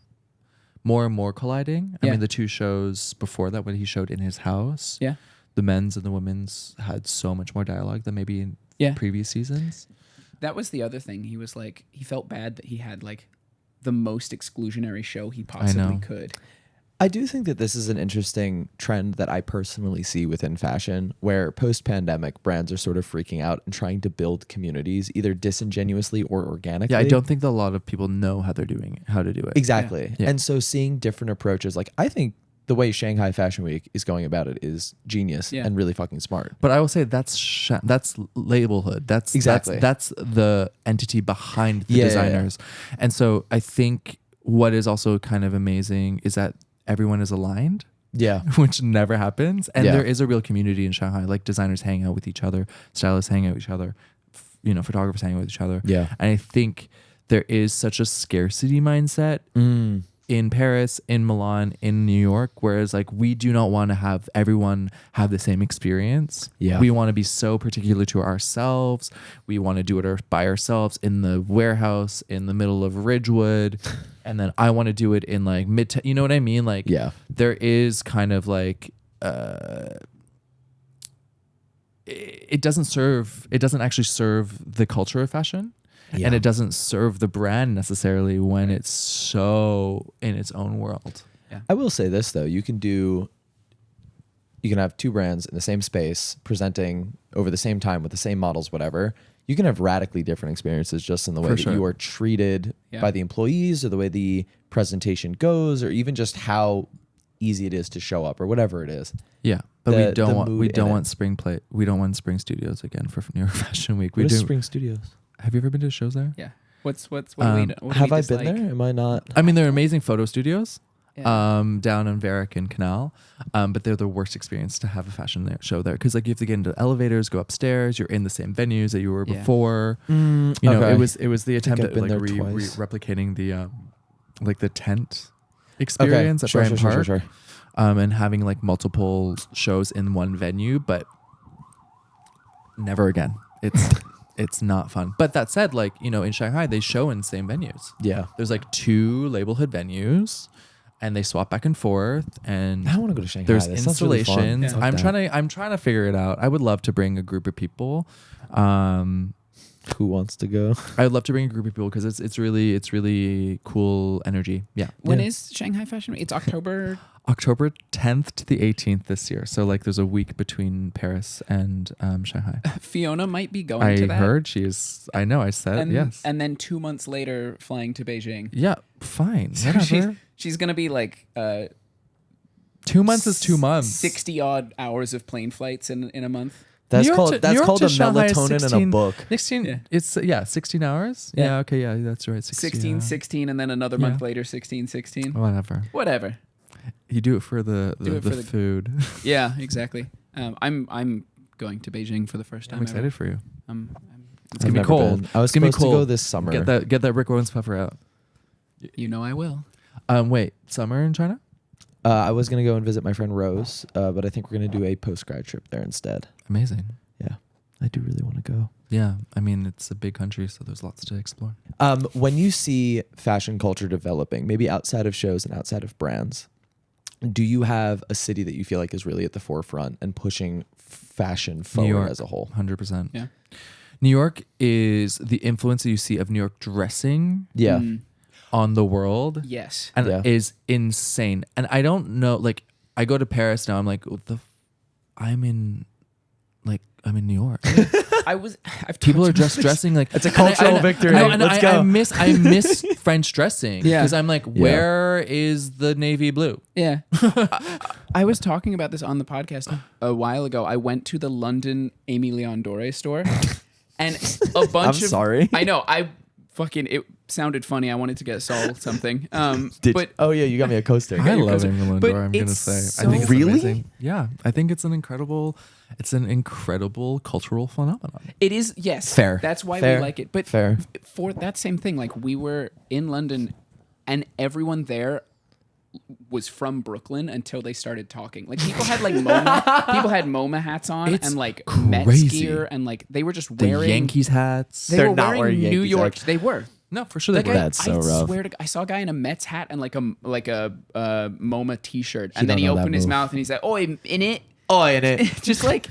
more and more colliding. I mean, the two shows before that when he showed in his house. Yeah. The men's and the women's had so much more dialogue than maybe in previous seasons. That was the other thing. He was like, he felt bad that he had like the most exclusionary show he possibly could. I do think that this is an interesting trend that I personally see within fashion, where post-pandemic brands are sort of freaking out and trying to build communities either disingenuously or organically. Yeah, I don't think that a lot of people know how to do it. Exactly. Yeah. And so seeing different approaches, like I think the way Shanghai Fashion Week is going about it is genius and really fucking smart. But I will say that's labelhood. That's the entity behind the designers. Yeah. And so I think what is also kind of amazing is that everyone is aligned. Yeah. Which never happens. And there is a real community in Shanghai. Like designers hang out with each other, stylists hang out with each other, photographers hang out with each other. Yeah. And I think there is such a scarcity mindset in Paris, in Milan, in New York, whereas like we do not want to have everyone have the same experience. Yeah. We want to be so particular to ourselves. We want to do it by ourselves in the warehouse in the middle of Ridgewood. And then I want to do it in like Midtown. You know what I mean? Like there is kind of like it doesn't actually serve the culture of fashion. Yeah. And it doesn't serve the brand necessarily when it's so in its own world. Yeah. I will say this though, you can have two brands in the same space presenting over the same time with the same models, whatever. You can have radically different experiences just in the way that you are treated by the employees or the way the presentation goes, or even just how easy it is to show up or whatever it is. Yeah. But we don't want Spring Studios again for New York Fashion Week. What is Spring Studios? Have you ever been to shows there? Yeah. What have I been there? Am I not? I mean, they're amazing photo studios down on Varick and Canal, but they're the worst experience to have a fashion show there because like you have to get into elevators, go upstairs. You're in the same venues that you were before. It was the attempt at like replicating the like the tent experience at Bryant Park, and having like multiple shows in one venue, but never again. It's not fun. But that said, like, in Shanghai, they show in the same venues. Yeah. There's like 2 labelhood venues and they swap back and forth. And I want to go to Shanghai. There's installations. Really I'm trying to figure it out. I would love to bring a group of people. Who wants to go? I would love to bring a group of people because it's really cool energy. Yeah. When is Shanghai Fashion Week? It's October 10th to the 18th this year. So like there's a week between Paris and Shanghai. Fiona might be going to that. I heard I know, I said yes. And then 2 months later flying to Beijing. Yeah, fine. So she's going to be like 2 months is 2 months. 60 odd hours of plane flights in a month. That's called a melatonin in a book. 16, it's 16 hours. Yeah. Okay. Yeah, that's right. 16, and then another month later, 16. Whatever. You do it for the Do it for the- food. Yeah, exactly. I'm going to Beijing for the first time. I'm excited for you. It's It's gonna be I've never cold. been. I was It's gonna be supposed to go cold. this summer. Get that Rick Owens puffer out. You know I will. Wait, summer in China? I was gonna go and visit my friend Rose, but I think we're gonna do a post-grad trip there instead. Amazing. Yeah, I do really want to go. Yeah, I mean it's a big country, so there's lots to explore. When you see fashion culture developing, maybe outside of shows and outside of brands, do you have a city that you feel like is really at the forefront and pushing fashion forward York. as a whole? 100%. Yeah. New York is the influence that you see of New York dressing Yeah. on the world. Yes. And Yeah. is insane. And I don't know, like I go to Paris now, I'm like, I'm in New York. I've People told are you just this. dressing like It's a cultural victory. Let's go. I miss French dressing. Yeah. Because I'm like, where is the navy blue? Yeah. I was talking about this on the podcast a while ago. I went to the London Aimé Leon Dore store and a bunch I'm of sorry. I know. It sounded funny. I wanted to get Saul something. But Oh yeah, you got me a coaster. I love coaster. England But Door, I'm gonna it's say. so- I think it's Really? amazing. Yeah. I think it's an incredible cultural phenomenon. it is, yes. Fair. That's why Fair. we like it. But Fair. for that same thing, like we were in London and everyone there was from Brooklyn until they started talking. Like people had like MoMA hats on It's and like Mets crazy. gear and like they were just The wearing Yankees hats. They They're were not wearing wearing New Yankees York. hats. They were. No, for sure Like they were. That's so I rough. swear to, I saw a guy in a Mets hat and like a MoMA T-shirt, He and then don't he know that opened his move. mouth and he's like, "Oh, in it." Oh, in it. Just like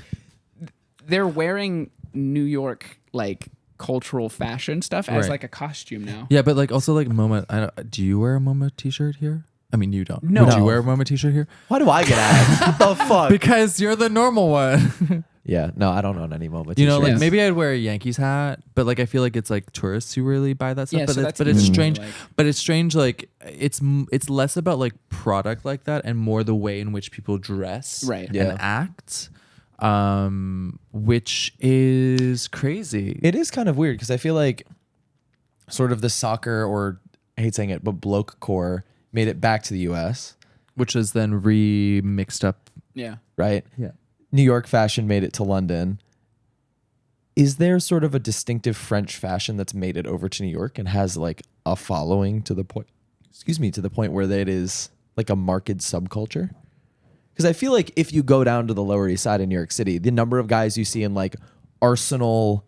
they're wearing New York like cultural fashion stuff as Right. like a costume now. Yeah, but like also like MoMA. Do you wear a MoMA t-shirt here? I mean, you don't. No. Would you wear a MoMA t-shirt here? Why do I get asked? What the fuck? Because you're the normal one. Yeah, no, I don't own any MoMA You know, like Yes. maybe I'd wear a Yankees hat, but like I feel like it's like tourists who really buy that stuff. Yeah, but so it's, that's but it's easy to, strange. like- But it's strange. Like it's less about like product like that and more the way in which people dress, Right. and Yeah. act, which is crazy. It is kind of weird because I feel like sort of the soccer, or I hate saying it, but bloke core made it back to the US, Which is then remixed up. Yeah. right? Yeah. New York fashion made it to London. Is there sort of a distinctive French fashion that's made it over to New York and has like a following to the point, to the point where it is like a marked subculture? Because I feel like if you go down to the Lower East Side in New York City, the number of guys you see in like Arsenal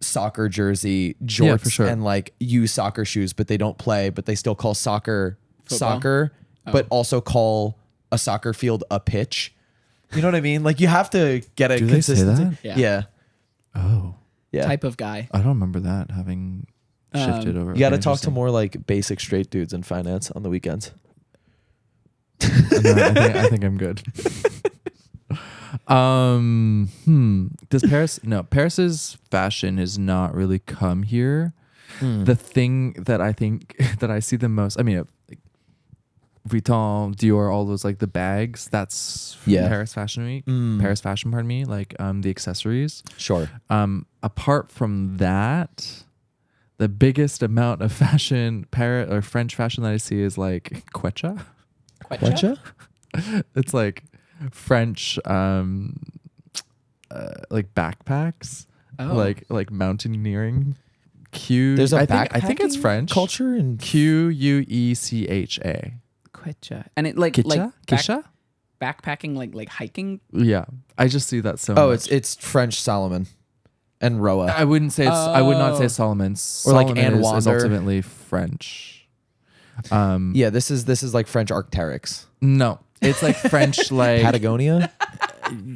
soccer jersey, jorts, Yeah, for sure. and like used soccer shoes, but they don't play, but they still call soccer Football? soccer, but also call a soccer field a pitch. You know what I mean? Like you have to get a Do they say consistency. that? Yeah. Yeah. Oh, Yeah. Type of guy. I don't remember that having shifted over. You got to Okay, talk to interesting. more like basic straight dudes in finance on the weekends. No, I think I'm good. Does Paris? No, Paris's fashion has not really come here. The thing that I think that I see the most, I mean, like Vuitton, Dior, all those like the bags. That's from Yeah. Paris Fashion Week. Paris Fashion, pardon me. Like the accessories. Sure. Apart from that, the biggest amount of fashion, Paris or French fashion that I see is like Quechua. Quechua? It's like French like backpacks, Oh. like mountaineering. There's a I think it's backpacking French culture and Quecha. Quechua. And it like Kisha? backpacking like hiking. Yeah, I just see that so oh, much. it's French Solomon and Roa. I wouldn't say I would not say Oh. Solomon. Or like Solomon Anne is Wander. ultimately French. Yeah, this is like French Arc'teryx. No, it's like French like Patagonia.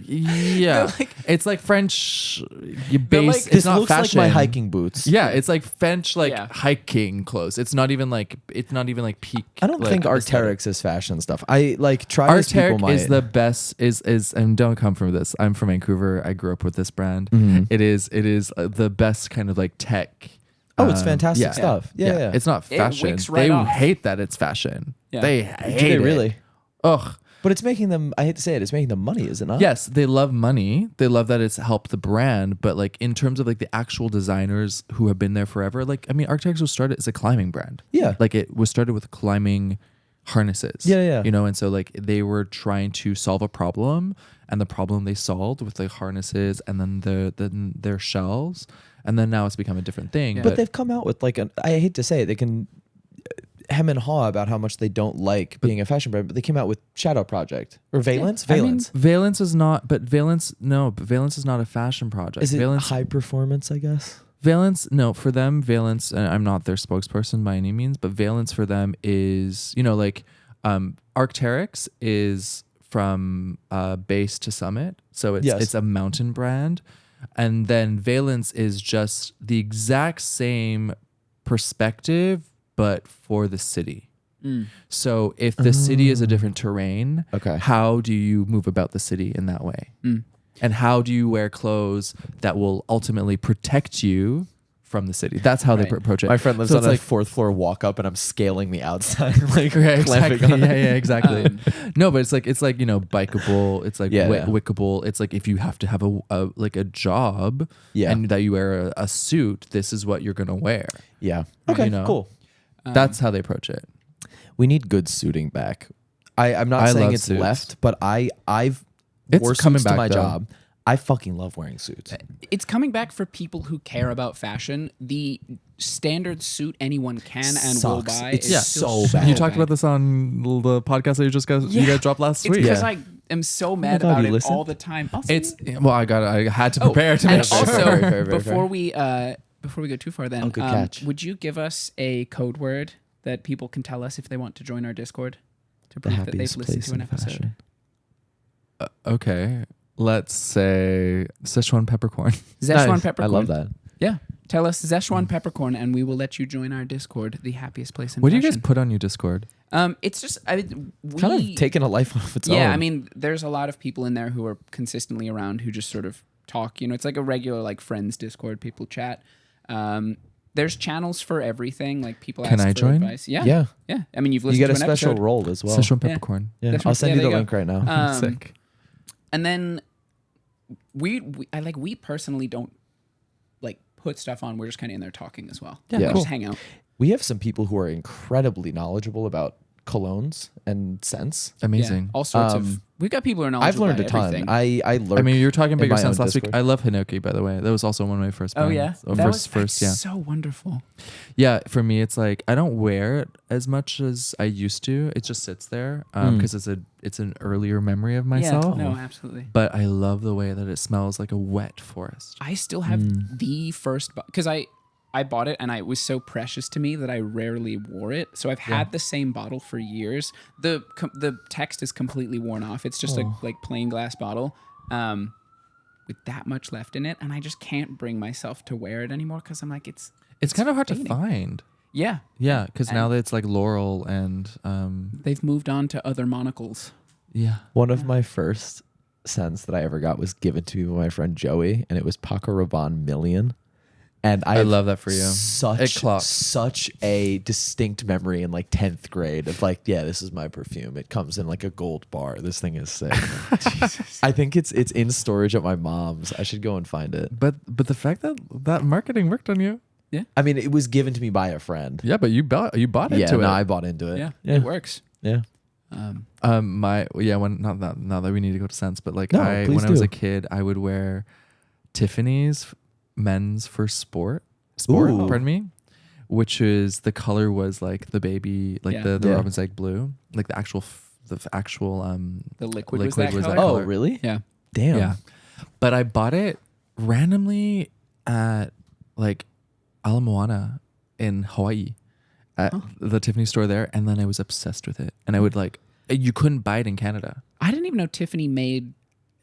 yeah. It's like French. You base. like- it's This not looks fashion. like my hiking boots. Yeah, it's like French like Yeah. hiking clothes. It's not even like peak. I don't like, think aesthetic. Arc'teryx is fashion stuff. I like try as people Arc'teryx might. is the best. Is and don't come from this. I'm from Vancouver. I grew up with this brand. It is the best kind of like tech. Oh, it's fantastic yeah. stuff. Yeah. It's not It fashion. wicks right They off. hate that it's fashion. Yeah. They Do hate they it. really? Ugh. But it's making them, I hate to say it, it's making them money, is it not? Yes, they love money. They love that it's helped the brand, but like in terms of like the actual designers who have been there forever, like I mean, Arc'teryx was started as a climbing brand. Yeah. like it was started with climbing harnesses. Yeah. You know, and so like they were trying to solve a problem, and the problem they solved with like harnesses and then their shells, and then now it's become a different thing. Yeah. But they've come out with like I hate to say it, they can hem and haw about how much they don't like being a fashion brand, but they came out with Shadow Project or Valence. I mean, Valence. Valence is not, but Valence is not a fashion project. Is it Valence, high performance, I guess? Valence, no, for them, Valence, and I'm not their spokesperson by any means, but Valence for them is, you know, like Arc'teryx is from base to summit. So it's a mountain brand. And then Valence is just the exact same perspective, but for the city. So if the city is a different terrain, how do you move about the city in that way? And how do you wear clothes that will ultimately protect you from the city? That's how they approach it. My friend lives So on it's a like, fourth floor walk up, and I'm scaling the outside, like exactly. clamping on Yeah, it. exactly. No, but it's like you know, bikeable. It's like Yeah. wickable. It's like if you have to have a job, Yeah. and that you wear a suit, this is what you're gonna wear. Yeah. Okay. You know? Cool. That's how they approach it. We need good suiting back. I'm not I saying love it's suits. left, but I've It's wore coming suits to back, my though. job. I fucking love wearing suits. It's coming back for people who care about fashion. The standard suit anyone can and will Sucks. buy It's is so still bad. You talked about this on the podcast that you guys dropped last It's week. because Yeah. I am so mad God, about you it listen? all the time. I'll see It's you. well, I had to prepare to and make sure. also, Very, very, very before fair. we go too far, then good catch. would you give us a code word that people can tell us if they want to join our Discord to The prove that they've happiest listened place to an in episode? fashion. Okay, let's say Szechuan peppercorn. Szechuan Nice. peppercorn. I love that. Yeah, tell us Szechuan peppercorn, and we will let you join our Discord, the happiest place in What do you fashion. guys put on your Discord? It's just we Kind of taking a life of its own. Yeah, I mean, there's a lot of people in there who are consistently around who just sort of talk. You know, it's like a regular like friends Discord. People chat. There's channels for everything. Like people Can ask I for join? advice. Yeah, Yeah. yeah. I mean, you've You listened get a to an special episode. role as well. Szechuan Yeah. peppercorn. Yeah. That's I'll right. send Yeah, you the there you link go. right now. Sick. And then we personally don't like put stuff on. We're just kind of in there talking as well. Yeah, We cool. just hang out. We have some people who are incredibly knowledgeable about colognes and scents. Amazing. Yeah, all sorts of. We've got people who are I've knowledgeable learned a about ton. everything. I learned. I mean, you were talking about in your my scents own last week. Discord. I love Hinoki, by the way. That was also one of my first. Oh brands. yeah, Or that first, was yeah. so wonderful. Yeah, for me, it's like I don't wear it as much as I used to. It just sits there because it's an earlier memory of myself. Yeah, no, absolutely. But I love the way that it smells like a wet forest. I still have the first because I bought it and it was so precious to me that I rarely wore it. So I've had the same bottle for years. The text is completely worn off. It's just a like plain glass bottle with that much left in it, and I just can't bring myself to wear it anymore because I'm like it's It's kind of hard to fading. find. Yeah, Yeah, because now that it's like Laurel and they've moved on to other monocles. yeah. One of my first scents that I ever got was given to me by my friend Joey, and it was Paco Rabanne Million. And I love that for you. It clocks. Such a distinct memory in like 10th grade of like, yeah, this is my perfume. It comes in like a gold bar. This thing is sick. I think it's in storage at my mom's. I should go and find it. But the fact that marketing worked on you. I mean, it was given to me by a friend. Yeah, but you bought into Yeah, it. no, I bought into it. Yeah, Yeah. it works. Yeah. Not that we need to go to scents, but like No, when please I was do. a kid, I would wear Tiffany's men's for sport, Ooh. pardon me, which is the color was like the baby, like Yeah. the Yeah. robin's egg blue, like the actual The liquid was Liquid that was color. that Oh, color. really? Yeah. Damn. yeah. But I bought it randomly at like Ala Moana in Hawaii at the Tiffany store there, and then I was obsessed with it, and I would like you couldn't buy it in Canada. I didn't even know Tiffany made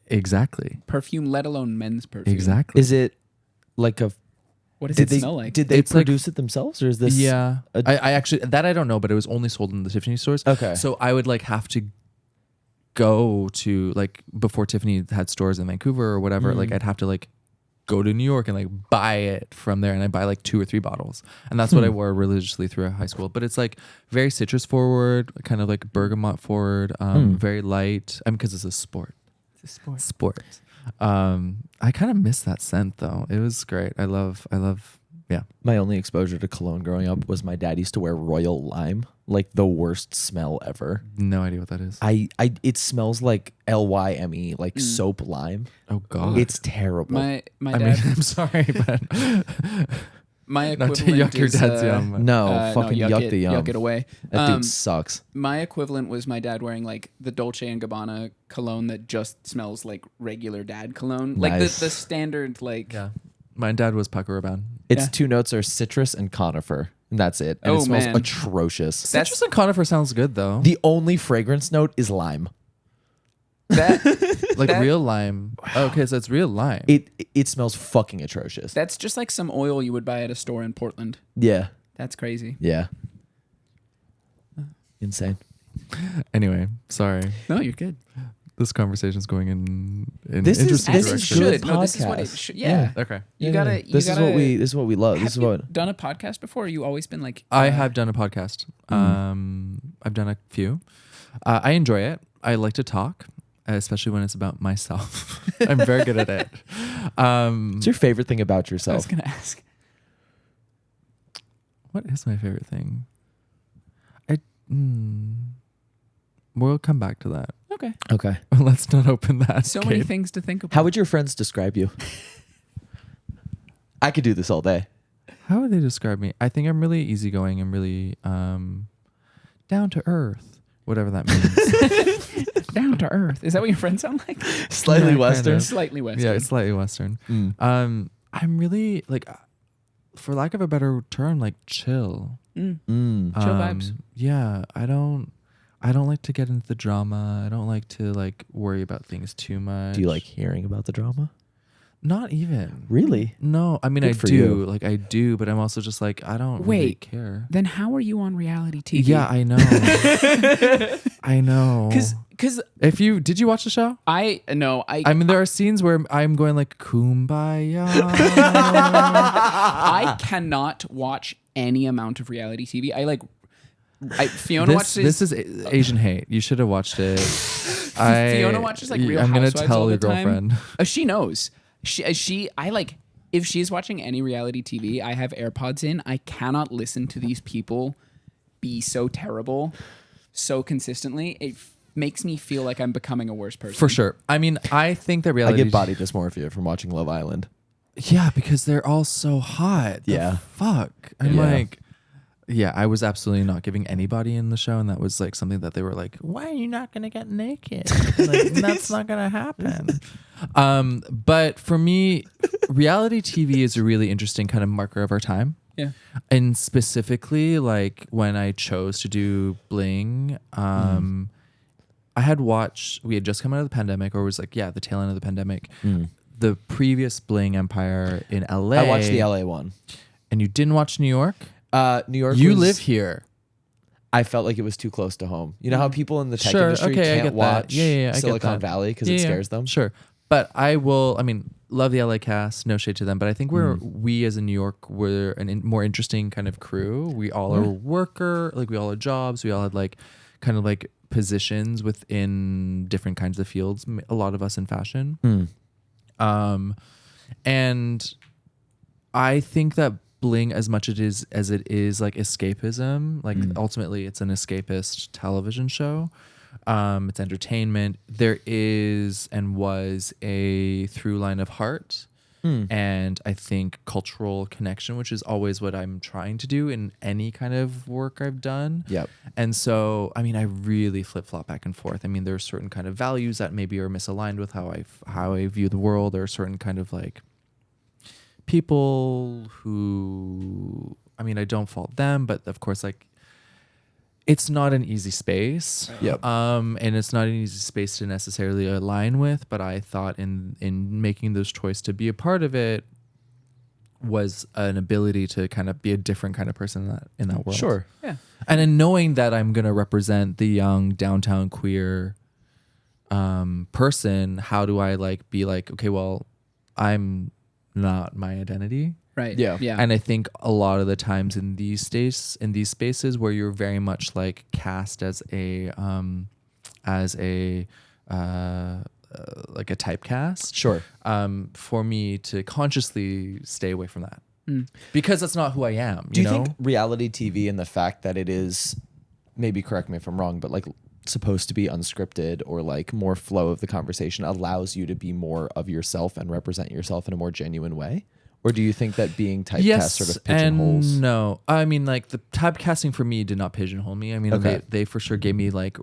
Exactly. perfume, let alone men's perfume. Exactly. Is it like a? What does Did it they smell like? Did they It's like- produce it themselves, or is this? Yeah, a- I actually that I don't know, but it was only sold in the Tiffany stores. Okay. So I would like have to go to like before Tiffany had stores in Vancouver or whatever. Like I'd have to like go to New York and like buy it from there, and I buy like 2 or 3 bottles, and that's what I wore religiously through high school. But it's like very citrus forward, kind of like bergamot forward, very light. I mean, because it's a sport. It's a sport. Sport. I kind of miss that scent though. It was great. I love Yeah. My only exposure to cologne growing up was my dad used to wear Royal Lime, like the worst smell ever. No idea what that is. It smells like LYME, like soap lime. Oh God. It's terrible. My I dad. mean, I'm sorry, but My not to equivalent yuck your is, dad's yum. But no, fucking yuck the yum. Yuck it away. That dude sucks. My equivalent was my dad wearing like the Dolce and Gabbana cologne that just smells like regular dad cologne, like Nice. the standard like. Yeah. My dad was Pucker Rabanne. Its Yeah. 2 notes are citrus and conifer, and that's it. And Oh, it smells man. atrocious. Citrus and conifer sounds good though. The only fragrance note is lime. That Like that- real lime. Okay, so it's real lime. It smells fucking atrocious. That's just like some oil you would buy at a store in Portland. Yeah. That's crazy. Yeah. Insane. Anyway, sorry. No, you're good. This conversation's going in This is- interesting As this it is direction. good should. No, this is what it podcast. should. Yeah. Okay. You gotta. You This gotta, is what we love. This is have you what done a podcast before? Or you always been like. I have done a podcast. I've done a few. I enjoy it. I like to talk, especially when it's about myself. I'm very good at it. What's your favorite thing about I was yourself? gonna ask. What is my favorite thing? We'll come back to that. Okay. Okay. Let's not open that. So many gate. things to think about. How would your friends describe you? I could do this all day. How would they describe me? I think I'm really easygoing. I'm really down to earth, whatever that means. Down to earth. Is that what your friends sound like? Slightly Yeah, kind Western. of. Slightly Western. Yeah, it's slightly Western. Mm. I'm really like, for lack of a better term, like chill. Mm. Chill vibes. Yeah, I don't like to get into the drama. I don't like to like worry about things too much. Do you like hearing about the drama? Not even. Really? No, I mean Good I for do. you. Like I do, but I'm also just like I don't really Wait. care. Then how are you on reality TV? Yeah, I know. I know. Because Did you watch the show? I I mean, there are scenes where I'm going like kumbaya. I cannot watch any amount of reality TV. Fiona watches. This is Asian hate. You should have watched it. Fiona watches like Real I'm gonna Housewives tell all your the time. girlfriend. She knows. If she's watching any reality TV, I have AirPods in. I cannot listen to these people be so terrible so consistently. It makes me feel like I'm becoming a worse person. For sure. I mean, I think that I reality. get body dysmorphia from watching Love Island. Yeah, because they're all so hot. The Yeah. fuck. I'm Yeah. like. Yeah, I was absolutely not giving anybody in the show, and that was like something that they were like, "Why are you not gonna get naked? Like, that's not gonna happen." But for me, reality TV is a really interesting kind of marker of our time. Yeah. And specifically, like when I chose to do Bling, I had watched. We had just come out of the pandemic, or it was like, yeah, the tail end of the pandemic. The previous Bling Empire in LA. I watched the LA one. And you didn't watch New York. New York. You was- live here. I felt like it was too close to home. You know how people in the tech Sure, industry okay, I can't get that. watch Yeah, I get Silicon that. Valley because it scares them? Sure. But I mean, love the LA cast, no shade to them, but I think we as in New York, we're more interesting kind of crew. We all are we all had jobs. We all had like kind of like positions within different kinds of fields. A lot of us in fashion. And I think that Bling, as much as it is like escapism, like ultimately it's an escapist television show. It's entertainment. There is and was a through line of heart and I think cultural connection, which is always what I'm trying to do in any kind of work I've done. Yep. And so, I mean, I really flip flop back and forth. I mean, there are certain kind of values that maybe are misaligned with how I view the world. There are certain kind of like people who, I mean, I don't fault them, but of course, like, it's not an easy space. Yep. And it's not an easy space to necessarily align with, but I thought in making this choice to be a part of it was an ability to kind of be a different kind of person in that world. Sure. Yeah. And in knowing that I'm going to represent the young downtown queer person, how do I like be like, okay, well, I'm not my identity. Right. Yeah. Yeah. And I think a lot of the times in these spaces where you're very much like cast as a like a typecast. Sure. For me to consciously stay away from that. because that's not who I am. Do you know? think reality TV and the fact that it is, maybe correct me if I'm wrong, but like supposed to be unscripted or like more flow of the conversation allows you to be more of yourself and represent yourself in a more genuine way? Or do you think that being typecast sort of pigeonholes? And no. I mean, like the typecasting for me did not pigeonhole me. I mean, Okay. they for sure gave me like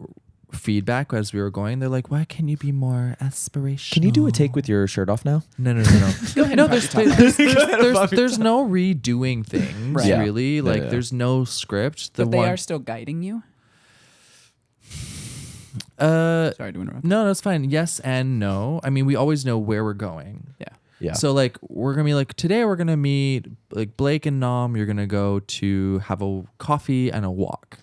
feedback as we were going. They're like, why can you be more aspirational? Can you do a take with your shirt off now? No. Go ahead No, and there's pop your top up. there's no redoing things Right. Yeah. really. Like Yeah. there's no script. But they are still guiding you. Sorry to interrupt. No, that's fine. Yes and no. I mean, we always know where we're going. Yeah. Yeah. So like we're gonna be like today we're gonna meet like Blake and Nom. You're gonna go to have a coffee and a walk.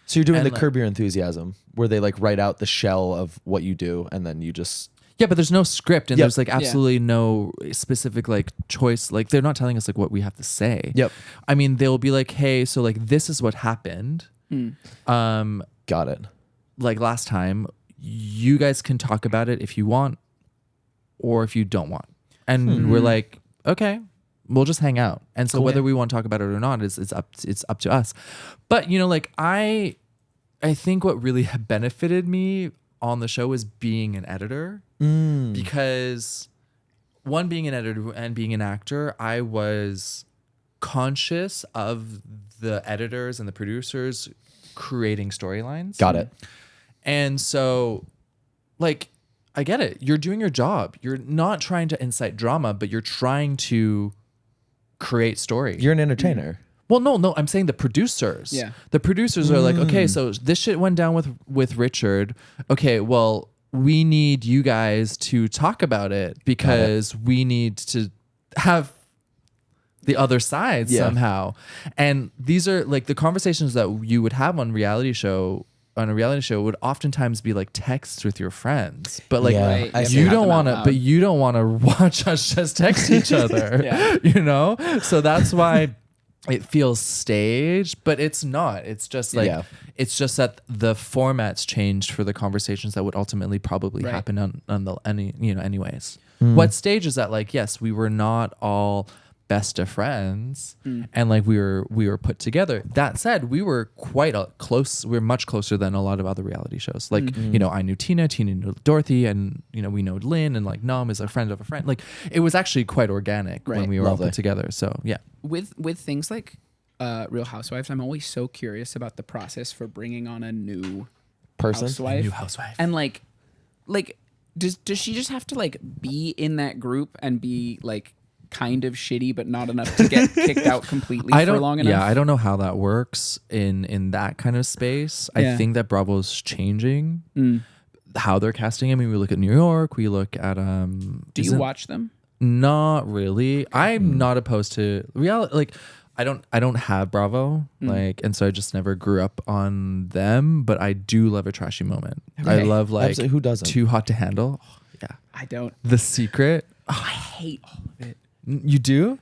So you're doing and the like- Curb Your Enthusiasm, where they like write out the shell of what you do, and then you just Yeah, but there's no script and Yep. there's like absolutely no specific like choice. Like they're not telling us like what we have to say. Yep. I mean, they'll be like, hey, so like this is what happened. got it. Like last time, you guys can talk about it if you want or if you don't want. And we're like, okay, we'll just hang out. And so Cool. whether we want to talk about it or not is it's up to us. But you know, like I think what really benefited me on the show is being an editor because one, being an editor and being an actor, I was conscious of the editors and the producers creating storylines. Got it. And so, like, I get it. You're doing your job. You're not trying to incite drama, but you're trying to create story. You're an entertainer. Well, no. I'm saying the producers. Yeah. The producers are like, okay, so this shit went down with Richard. Okay, well, we need you guys to talk about it because we need to have the other side somehow. And these are like the conversations that you would have on a reality show would oftentimes be like texts with your friends. But like Yeah, Right, I you see. you have to don't have want them to out but loud. you don't want to watch us just text each other. Yeah. You know? So that's why it feels staged, but it's not. It's just like Yeah. it's just that the format's changed for the conversations that would ultimately probably Right. happen on the anyways. What stage is that? Like, yes, we were not all best of friends and like we were put together. That said, we were quite close. We're much closer than a lot of other reality shows. Like, you know, I knew Tina knew Dorothy, and you know, we know Lynn, and like Nom is a friend of a friend. Like it was actually quite organic when Right. we were all Lovely. put together. So yeah. With things like Real Housewives, I'm always so curious about the process for bringing on a new Person. housewife. housewife. And like does she just have to like be in that group and be like kind of shitty but not enough to get kicked out completely for long enough? Yeah, I don't know how that works in that kind of space. Yeah. I think that Bravo's changing how they're casting. I mean, we look at New York, we look at Do you watch them? Not really. I'm not opposed to reality. Like, I don't have Bravo, like, and so I just never grew up on them. But I do love a trashy moment. I Okay. love like Absolutely. Who doesn't? Too Hot to Handle. Oh, yeah, I don't. The Secret. I hate all of it. You do?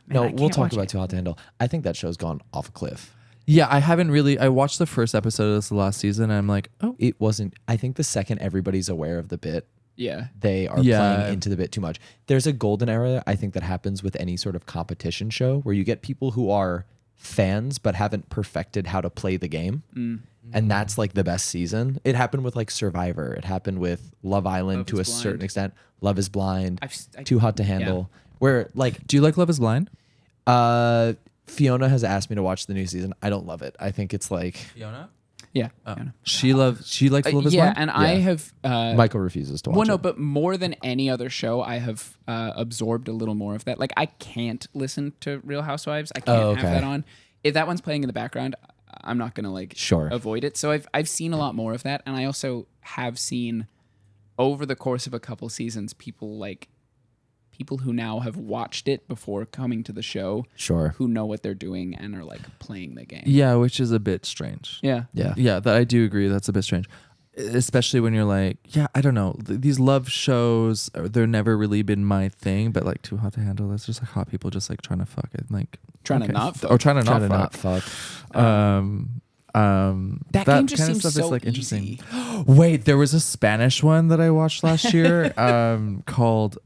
No, I we'll can't talk watch about it. Too Hot to Handle. I think that show's gone off a cliff. Yeah, I haven't really. I watched the first episode of this last season, and I'm like, oh, It wasn't. I think the second everybody's aware of the bit, Yeah. they are Yeah. playing into the bit too much. There's a golden era, I think, that happens with any sort of competition show where you get people who are fans but haven't perfected how to play the game. And that's like the best season. It happened with like Survivor. It happened with Love Island Love to a is certain Blind. extent. Love is Blind. I- Too Hot to Handle. Where like do you like Love Is Blind? Fiona has asked me to watch the new season. I don't love it. I think it's like Fiona. Yeah. She likes Love Is yeah, Blind. and I Yeah. have Michael refuses to watch well, no, it. but more than any other show, I have absorbed a little more of that. Like, I can't listen to Real Housewives. I can't Oh, have okay. that on. If that one's playing in the background, I'm not gonna like Sure. avoid it. So I've seen a lot more of that, and I also have seen over the course of a couple seasons people who now have watched it before coming to the show, Sure. who know what they're doing and are like playing the game. Yeah, which is a bit strange. Yeah. Yeah. Yeah, that I do agree. That's a bit strange, especially when you're like, yeah, I don't know. These love shows, they're never really been my thing. But like Too Hot to Handle, that's just like hot people just like trying to fuck it, like Trying to not fuck. or trying to Trying to not not fuck. fuck. That game just kind of seems stuff so is like interesting. easy. Wait, there was a Spanish one that I watched last year called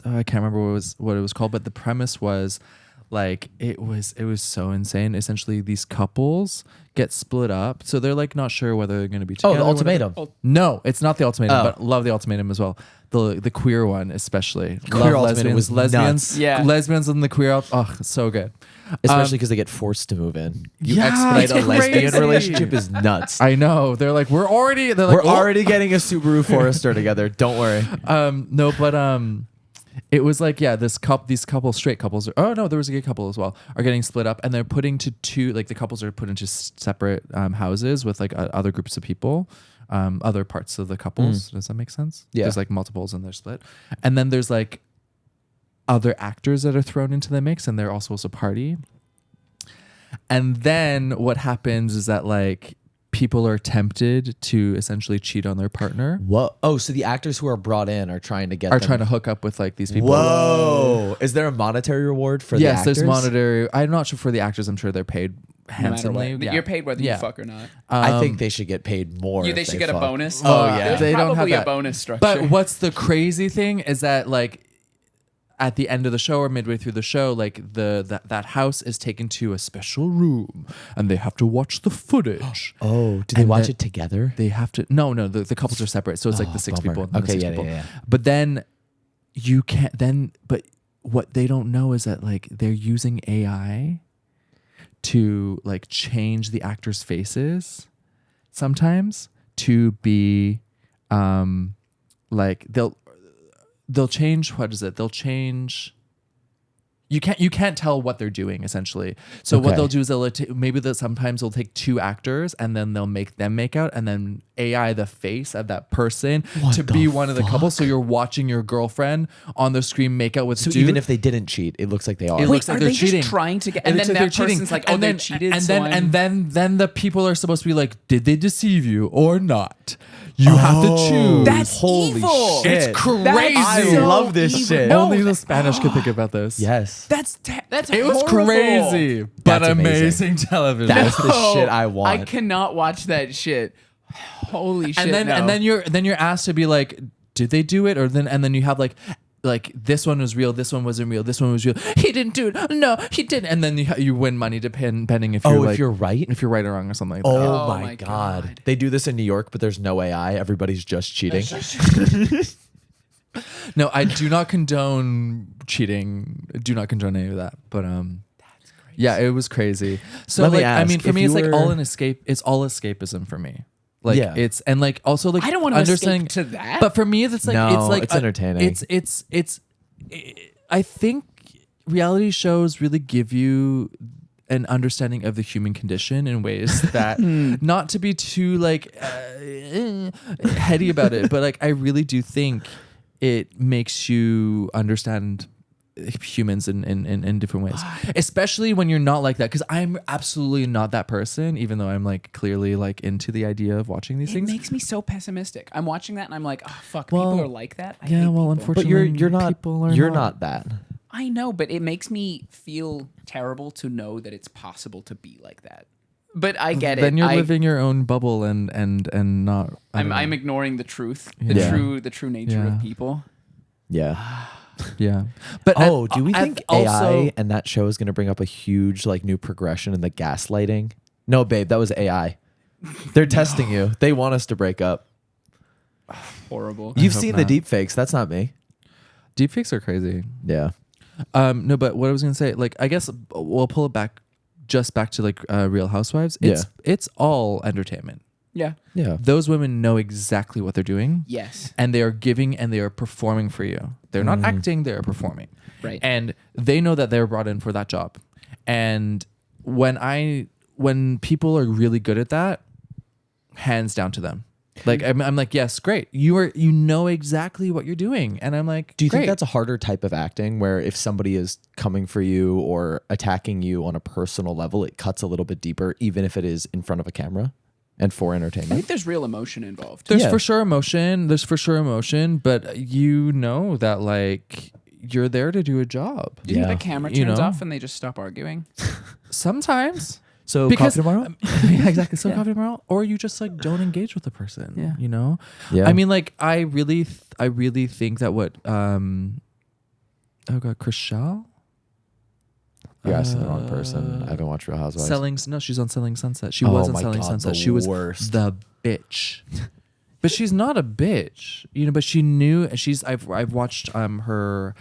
I can't remember what it was called, but the premise was like it was so insane. Essentially, these couples get split up, so they're like not sure whether they're going to be together. The ultimatum. No, it's not the ultimatum, Oh. but love the ultimatum as well. The queer one especially. Queer Love ultimatum was lesbians. nuts. Yeah. Lesbians and the queer. Oh, so good. Especially because they get forced to move in. You Yeah, expedite a it's lesbian crazy. relationship is nuts. I know. They're like, we're already getting a Subaru Forester together. Don't worry. No, but it was like, yeah, these couples, straight couples there was a gay couple as well, are getting split up, and they're put into two, like the couples are put into separate houses with like other groups of people, other parts of the couples. Does that make sense? Yeah. There's like multiples and they're split. And then there's like other actors that are thrown into the mix, and they're all supposed to party. And then what happens is that like people are tempted to essentially cheat on their partner. Whoa. Oh, so the actors who are brought in are trying to get Are them- trying to hook up with like these people. Whoa. Is there a monetary reward for the Yes, actors? there's monetary. I'm not sure for the actors. I'm sure they're paid No matter handsomely. what. Yeah. You're paid whether Yeah. you fuck or not. I think they should get paid more. They if should get a fuck. bonus. Oh, yeah. There's They don't have probably a that. bonus structure. But what's the crazy thing is that like at the end of the show or midway through the show, like that house is taken to a special room and they have to watch the footage. Oh, do they And watch that- it together? They have to. No, the couples are separate, so it's like the six bummer. people. And then the Okay, six yeah, people. yeah. But then you can't. But what they don't know is that like they're using AI to like change the actors' faces sometimes to be like they'll change. What is it? They'll change. You can't tell what they're doing essentially. So what Okay. they'll do is sometimes they'll take two actors and then they'll make them make out and then AI the face of that person to be one of the couples. So you're watching your girlfriend on the screen make out with So dude. even if they didn't cheat, it looks like they are. It looks like are they're they cheating. just trying to get? It And looks then like that they're cheating. person's like, "Oh, they cheated." And so then I'm- then the people are supposed to be like, did they deceive you or not? You have to choose. That's Holy evil. shit. It's crazy. I so love this evil. shit. No, Only the Spanish could think about this. Yes. That's It was horrible. crazy, but That's amazing. amazing television. That's the shit I I want. cannot watch that shit. Holy shit! and then you're asked to be like, did they do it? And then you have like this one was real, this one wasn't real, this one was real. He didn't do it. No, he didn't. And then you win money depending if you're if you're right? if you're right or wrong or something like that. Oh, Oh my my god. God. They do this in New York, but there's no AI. Everybody's just cheating. No, I do not condone cheating. I do not condone any of that. But yeah, it was crazy. So Let me like, I ask, mean, for if me, it's you like were- all an escape. It's all escapism for me. Like Yeah. it's and like also like I don't want to understanding escape to that. But for me, it's like No, it's like it's entertaining. I think reality shows really give you an understanding of the human condition in ways that not to be too like heady about it, but like I really do think it makes you understand humans in different ways, especially when you're not like that, because I'm absolutely not that person, even though I'm like clearly like into the idea of watching these it things. makes me so pessimistic. I'm watching that and I'm like, oh fuck, Well, people are like that. I yeah, hate well, people. unfortunately, But you're not people are you're not that. I know, but it makes me feel terrible to know that it's possible to be like that. But I get it. Then you're I, living your own bubble and not. I don't I'm know. ignoring the truth, Yeah. the true nature Yeah. of people. Yeah. Yeah, but Oh, do we think AI also and that show is going to bring up a huge like new progression in the gaslighting? No, babe, that was AI. They're testing you. They want us to break up. Horrible. You've hope seen the not. deep fakes. That's not me. deepfakes are crazy. Yeah. No, but what I was gonna say, like, I guess we'll pull it back to like Real Housewives. It's all entertainment. Yeah. Yeah. Those women know exactly what they're doing. Yes. And they are giving and they are performing for you. They're not acting, they are performing. Right. And they know that they're brought in for that job. And when people are really good at that, hands down to them. Like I'm like, yes, great. You know exactly what you're doing. And I'm like, Do you great. think that's a harder type of acting where if somebody is coming for you or attacking you on a personal level, it cuts a little bit deeper, even if it is in front of a camera and for I entertainment? think there's real emotion involved. There's Yeah. for sure emotion. But you know that like you're there to do a job. Do you think Yeah. the camera You turns know? off and they just stop arguing? Sometimes. So Because- coffee tomorrow? Yeah, exactly. So Yeah. coffee tomorrow, or you just like don't engage with the person. Yeah. You know. Yeah. I mean, like I really think that what Oh god, Chriselle. You're asking the wrong person. I haven't watched Real Housewives. She's on Selling Sunset. She Oh was on my Selling God, Sunset. the She was worst. the bitch. But she's not a bitch, you know. But she knew. I've watched her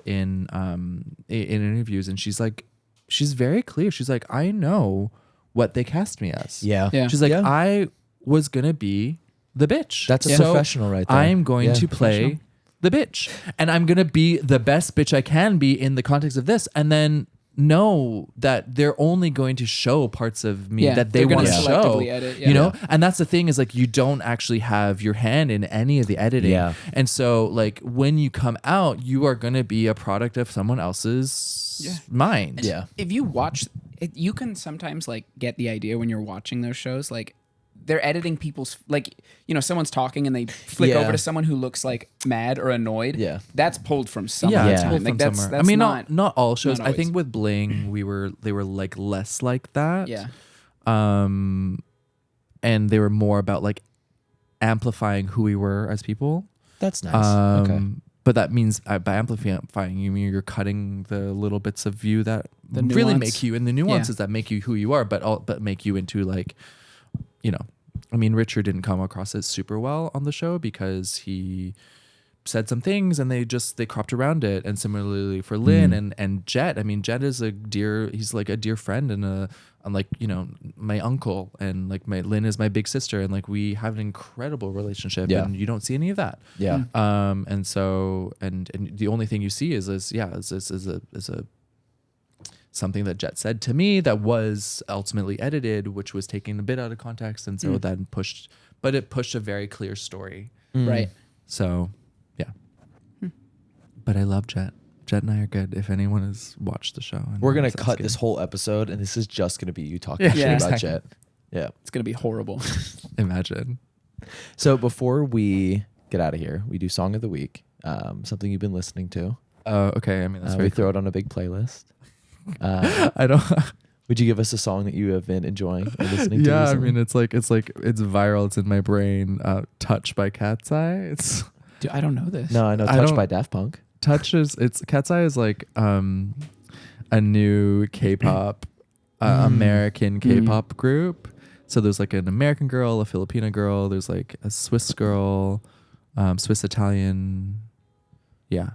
in interviews, and she's very clear. She's like, I know what they cast me as. Yeah. Yeah. She's like, Yeah. I was gonna be the bitch. That's a So professional right there. I'm going Yeah, to play the bitch, and I'm gonna be the best bitch I can be in the context of this, and then know that they're only going to show parts of me Yeah, that they they're gonna want to show. selectively edit, yeah. You know, and that's the thing is like you don't actually have your hand in any of the editing. Yeah. And so like when you come out, you are gonna be a product of someone else's mind. Yeah. If you watch, you can sometimes like get the idea when you're watching those shows, like they're editing people's, like, you know, someone's talking and they flick Yeah. over to someone who looks like mad or annoyed. Yeah. That's pulled from somewhere. Yeah, Yeah. it's pulled Like from that's, somewhere. that's I mean, not, not all shows. not I think always. with Bling, they were like less like that. Yeah. And they were more about like amplifying who we were as people. That's nice. Okay. But that means by amplifying, you mean you're cutting the little bits of you that The really nuance. make you, and the nuances that make you who you are, but make you into like, you know, I mean, Richard didn't come across as super well on the show because he said some things and they cropped around it. And similarly for Lynn and Jet, I mean, Jet is he's like a dear friend and like, you know, my uncle, and like Lynn is my big sister, and like we have an incredible relationship. Yeah. And you don't see any of that. Yeah. And so and the only thing you see is a something that Jet said to me that was ultimately edited, which was taken a bit out of context, and so then pushed a very clear story. Right. So, yeah. But I love Jet. Jet and I are good. If anyone has watched the show, and We're gonna sounds cut good. this whole episode, and this is just gonna be you talking shit Yeah, about exactly. Jet. Yeah. It's going to be horrible. Imagine. So before we get out of here, we do Song of the Week. Something you've been listening to. Okay. I mean, that's We very. throw it on a big playlist. I don't. Would you give us a song that you have been enjoying or listening to? Yeah, I recently? mean, it's viral. It's in my brain. Touch by Cat's Eye. It's Dude, I don't know this. No, I know. I Touched don't- by Daft Punk. Touch is Cat's Eye is like a new K-pop American K-pop group. So there's like an American girl, a Filipina girl, there's like a Swiss girl, Swiss Italian. Yeah.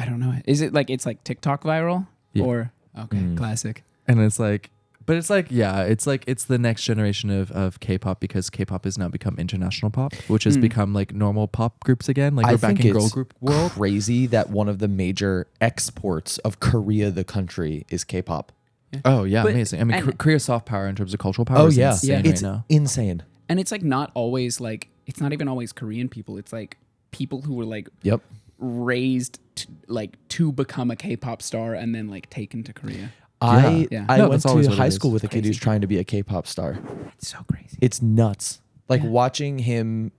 I don't know. Is it like, it's like TikTok viral? Yeah. Or, okay, classic. And it's like, but it's like, yeah, it's like, it's the next generation of K-pop, because K-pop has now become international pop, which has become like normal pop groups again. Like I we're back think in girl it's group world. crazy that one of the major exports of Korea, the country, is K-pop. Oh yeah, But- amazing. I mean, and- Korea's soft power in terms of cultural power Oh is yeah, insane it's right now. insane. And it's like not always like, it's not even always Korean people. It's like people who were like Yep. raised to become a K-pop star and then like taken to Korea. I Yeah. No, went that's always to what it high is. school with a kid who's Crazy. trying to be a K-pop star. It's so crazy. It's nuts. Like watching him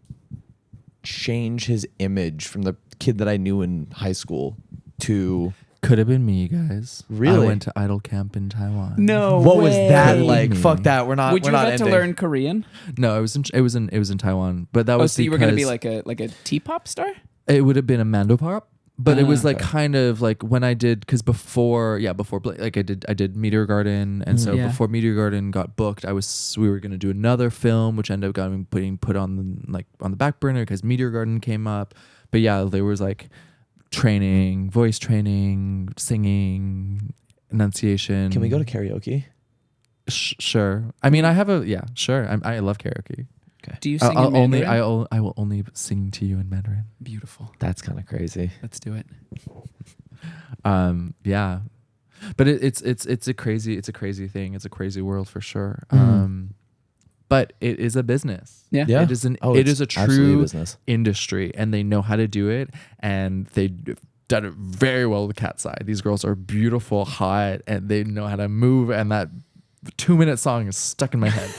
change his image from the kid that I knew in high school to Could have been me, guys. Really? I went to idol camp in Taiwan. No. what was that way. like? Fuck that. We're not. Would we're you not have to ending. learn Korean? No, it was in Taiwan. But that Oh, was so you were gonna be because like a T-pop star? it would have been a Mando pop. But it was like okay. kind of like when I did, because before like I did Meteor Garden, and so Yeah. before Meteor Garden got booked, we were gonna do another film, which ended up getting put on the back burner because Meteor Garden came up. But yeah, there was like training, voice training, singing, enunciation. Can we go to karaoke? Sure. I mean, sure. I love karaoke. Do you sing I'll in only Mandarin? I will only sing to you in Mandarin. Beautiful. That's kind of crazy. Let's do it. Yeah, but it's a crazy thing. It's a crazy world for sure. But it is a business. Yeah. Yeah. It is it it's is a absolutely true business. industry, and they know how to do it, and they've done it very well with Cat's Eye. These girls are beautiful, hot, and they know how to move, and that 2-minute song is stuck in my head.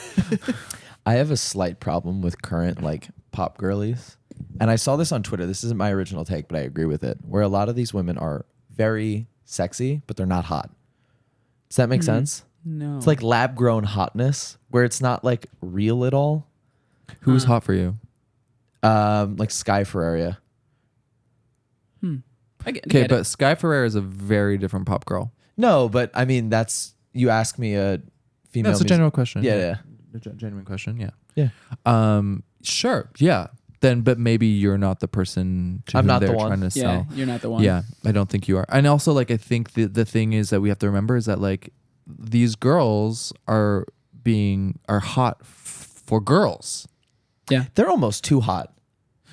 I have a slight problem with current like pop girlies. And I saw this on Twitter. This isn't my original take, but I agree with it. Where a lot of these women are very sexy, but they're not hot. Does that make sense? No. It's like lab grown hotness where it's not like real at all. Who's hot for you? Like Sky Ferreira. Okay, but Sky Ferrer is a very different pop girl. No, but I mean, you ask me a female. That's a general question. Yeah. A genuine question. Yeah. Yeah. Sure. Yeah. Then, but maybe you're not the person to I'm whom not the they're one. trying to Yeah, sell. you're not the one. Yeah, I don't think you are. And also, like, I think the thing is that we have to remember is that like these girls are hot for girls. Yeah. They're almost too hot.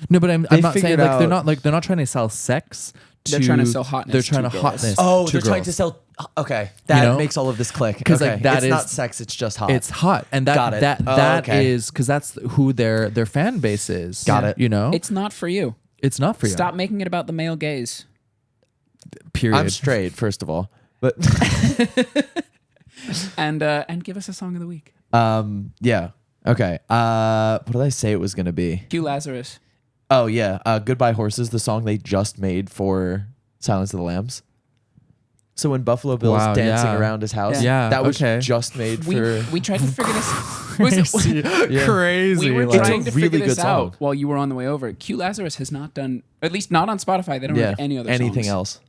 No, but I'm not saying figured like they're not trying to sell sex. They're trying to sell hotness They're trying to to girls. hotness. Oh, to they're trying girls. to sell. Okay, that You know? makes all of this click. 'Cause, okay. like, that it's is- not sex. It's just hot. It's hot, and Got it. that Okay. is because that's who their fan base is. Got it. You know, It's not for you. it's not for you. Stop making it about the male gaze. Period. I'm straight, first of all, but And give us a song of the week. yeah. Okay. What did I say it was gonna be? Q Lazarus. Oh yeah. Goodbye Horses, the song they just made for Silence of the Lambs. So when Buffalo Bill's Wow, dancing yeah. around his house, Yeah, that was okay. just made We for. tried to figure this. Yeah. Crazy. We were It's a trying to really figure this good song. out while you were on the way over. Q Lazarus has not done, at least not on Spotify. They don't Yeah. have any other Anything songs. else?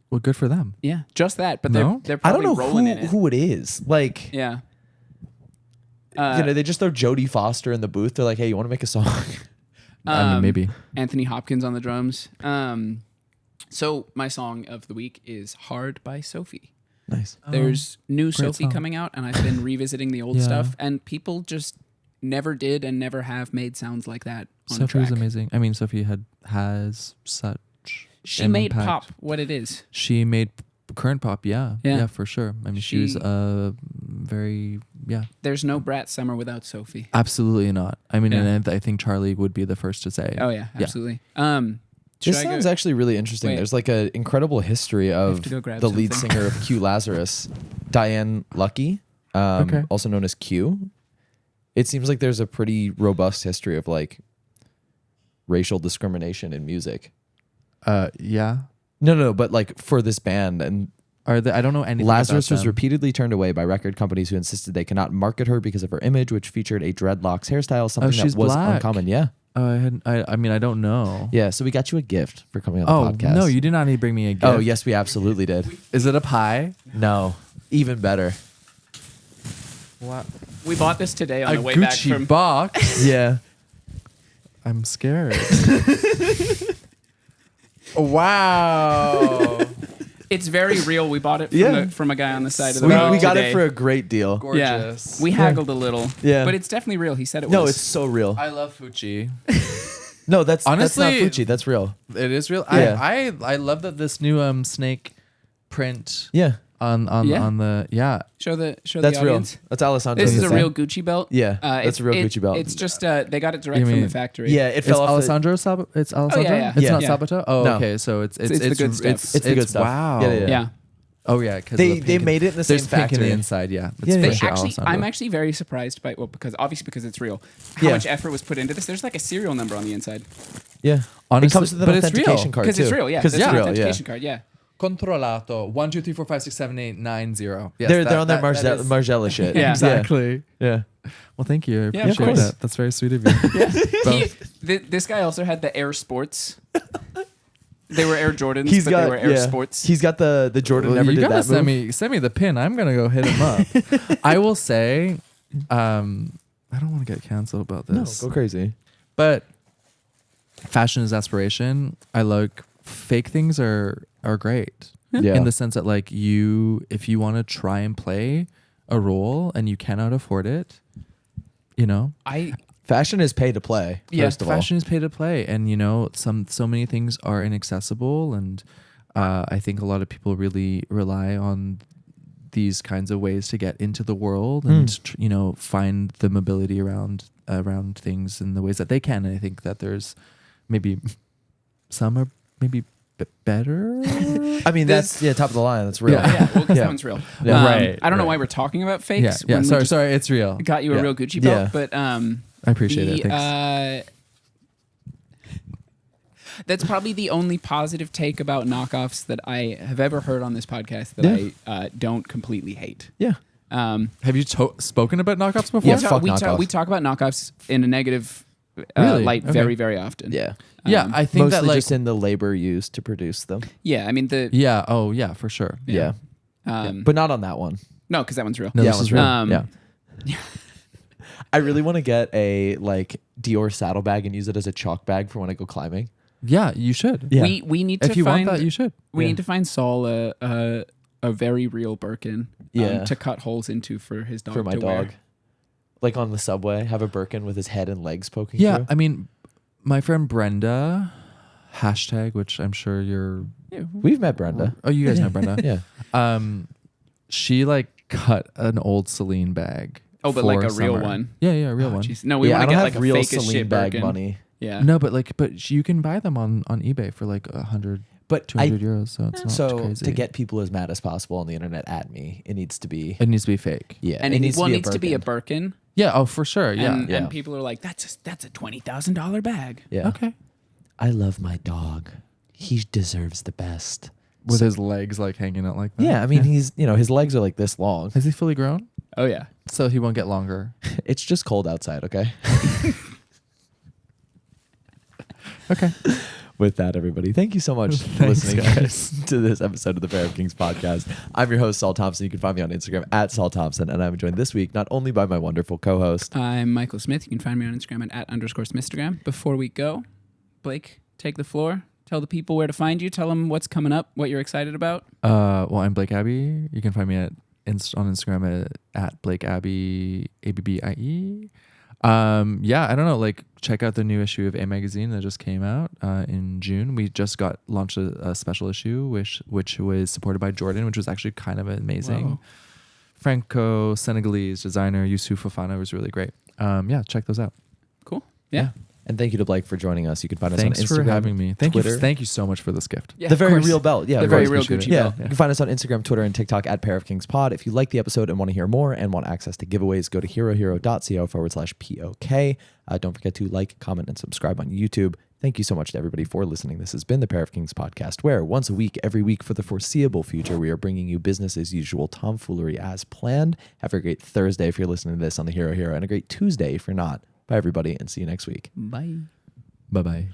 Well, good for them. Yeah, just that. But No? they're I don't probably know rolling in it. who it is. Like, Yeah. they just throw Jodie Foster in the booth. They're like, "Hey, you want to make a song?" I mean, maybe. Anthony Hopkins on the drums. So my song of the week is "Hard" by Sophie. Nice. There's new Sophie song. coming out, and I've been revisiting the old Yeah. stuff, and people just never did and never have made sounds like that on a Sophie track. is amazing. I mean, Sophie has such. She made impact. pop what it is. She made current pop. Yeah. Yeah. Yeah, for sure. I mean, she was She- very. Yeah. There's no Brat Summer without Sophie. Absolutely not. I mean, Yeah. and I think Charlie would be the first to say. Oh yeah, Yeah. absolutely. This Should I sounds go? actually really interesting. Wait. There's like an incredible history of to go grab the lead something. singer of Q Lazarus, Diane Lucky, Okay. also known as Q. It seems like there's a pretty robust history of like racial discrimination in music. Yeah. No, but like for this band, and I don't know anything. Lazarus about was them. repeatedly turned away by record companies who insisted they cannot market her because of her image, which featured a dreadlocks hairstyle, something she's that was black. uncommon. Yeah. Oh, I mean, I don't know. Yeah. So we got you a gift for coming on Oh the podcast. no, you did not need to bring me a gift. Oh, yes, we absolutely did. Is it a pie? No. Even better. What? We bought this today on A the way back Gucci from. box. Yeah. I'm scared. Wow. It's very real. We bought it from, Yeah. from a guy on the side of the We road got today. it for a great deal. Yeah, we haggled a little. Yeah. but it's definitely real. He said it No, was. it's so real. I love Fucci. No, that's Honestly- that's not Fucci. That's real. It is real. Yeah. I love that this new snake print Yeah. on Yeah. the show the That's real. audience. That's Alessandro. This is a Insane. real Gucci belt. Yeah, that's a real Gucci belt. It's just they got it direct You from the mean- factory. Yeah, it It's fell off. Alessandro It's Alessandro. yeah. It's Yeah. not Yeah. Sabato. Oh, No. okay. So it's It's the good stuff. It's It's the good stuff. Wow. Yeah. yeah. Oh yeah, because They made it in the same There's pink in factory. the inside. Yeah, that's Yeah, for yeah. They sure actually, Alessandro. I'm actually very surprised by because it's real. How Yeah. much effort was put into this? There's like a serial number on the inside Yeah. Honestly, it comes with an but it's real. authentication card because too. it's real. Yeah, Because there's it's an real. Yeah. authentication card. Yeah. Controllato 1 2 3 4 5 6 7 8 9 0. Yes, They're on their that is- Margiela shit. Yeah. Exactly. Yeah. Well, thank you. I Yeah, of appreciate course. that. That's very sweet of you. This guy also had the Air Sports. They were Air Jordans, He's but got they were Air Sports. He's got the Jordan Well, never you did gotta that move. send me the pin. I'm gonna go hit him up. I will say, I don't want to get canceled about No, this, go crazy. but fashion is aspiration. I like fake things are great. Yeah. In the sense that like if you want to try and play a role and you cannot afford it, Fashion is pay to play. Yeah, First of all. fashion is pay to play, and so many things are inaccessible, and I think a lot of people really rely on these kinds of ways to get into the world and find the mobility around things in the ways that they can. And I think that there's maybe some are maybe better. I mean, that's top of the line. That's real. Yeah. yeah, well, because Yeah. that one's real. Yeah. Right, I don't know right. why we're talking about yeah, fakes. yeah. when we Sorry, just sorry, it's real. got you Yeah. a real Gucci Yeah. belt, but I appreciate it. Thanks. That's probably the only positive take about knockoffs that I have ever heard on this podcast that I don't completely hate. Yeah. Um, Have you spoken about knockoffs before? Yeah, we, fuck we knockoffs. talk about knockoffs in a negative Really? light Okay. very, very often. Yeah. Yeah, I think Mostly that like just in the labor used to produce them. Yeah, I mean yeah, oh yeah, for sure. Yeah. But not on that one. no, because that one's real. No, Yeah, this that is one's real. real. Yeah. I really want to get a like Dior saddlebag and use it as a chalk bag for when I go climbing. Yeah, you should. Yeah. We need to If you find want that, you should. we Yeah. need to find Saul a very real Birkin Yeah. to cut holes into for his dog For my to dog. wear. Like on the subway, have a Birkin with his head and legs poking Yeah, through. I mean, my friend Brenda, hashtag, which I'm sure you're. We've met Brenda. Oh, you guys know Brenda. Yeah. She like cut an old Celine bag. Oh, but like for a real summer. one. Yeah, yeah, a real Oh, one. jeez. No, we Yeah, I want to don't get have like a real fake as Celine shit bag Birkin. money. Yeah. No, but you can buy them on eBay for like 100, But 200 euros. So it's not so crazy. to get people as mad as possible on the internet at me, it needs to be it needs to be fake. yeah. And it it needs needs to be a Birkin. Birkin. Yeah. Oh, for sure. Yeah. And, Yeah. and people are like, that's a $20,000 bag. Yeah. Okay. I love my dog. He deserves the best. With his legs like hanging out like that. Yeah, I mean he's his legs are like this long. Is he fully grown? Oh yeah. So he won't get longer. It's just cold outside, okay? Okay. With that, everybody, thank you so much for Thanks, listening guys. to this episode of the Pair of Kings podcast. I'm your host, Saul Thompson. You can find me on Instagram at Saul Thompson, and I'm joined this week not only by my wonderful co-host. I'm Michael Smith. You can find me on Instagram at @_Smithstagram. Before we go, Blake, take the floor. Tell the people where to find you. Tell them what's coming up, what you're excited about. Well, I'm Blake Abbie. You can find me on Instagram at Blake Abbie, ABBIE. Yeah, I don't know. Like, check out the new issue of A Magazine that just came out in June. We just launched a special issue, which was supported by Jordan, which was actually kind of amazing. Whoa. Franco-Senegalese designer Youssouf Fofana was really great. Yeah, check those out. Cool. Yeah. And thank you to Blake for joining us. You can find Thanks us on Instagram, for having me. Twitter. Thank you so much for this gift. Yeah, the of very course. real belt. Yeah, The of very course. real Gucci Yeah. belt. You can find us on Instagram, Twitter, and TikTok at Pair of Kings Pod. If you like the episode and want to hear more and want access to giveaways, go to herohero.co/PoK. Don't forget to like, comment, and subscribe on YouTube. Thank you so much to everybody for listening. This has been the Pair of Kings podcast, where once a week, every week for the foreseeable future, we are bringing you business as usual tomfoolery as planned. Have a great Thursday if you're listening to this on the Hero Hero, and a great Tuesday if you're not. Bye, everybody, and see you next week. Bye. Bye-bye.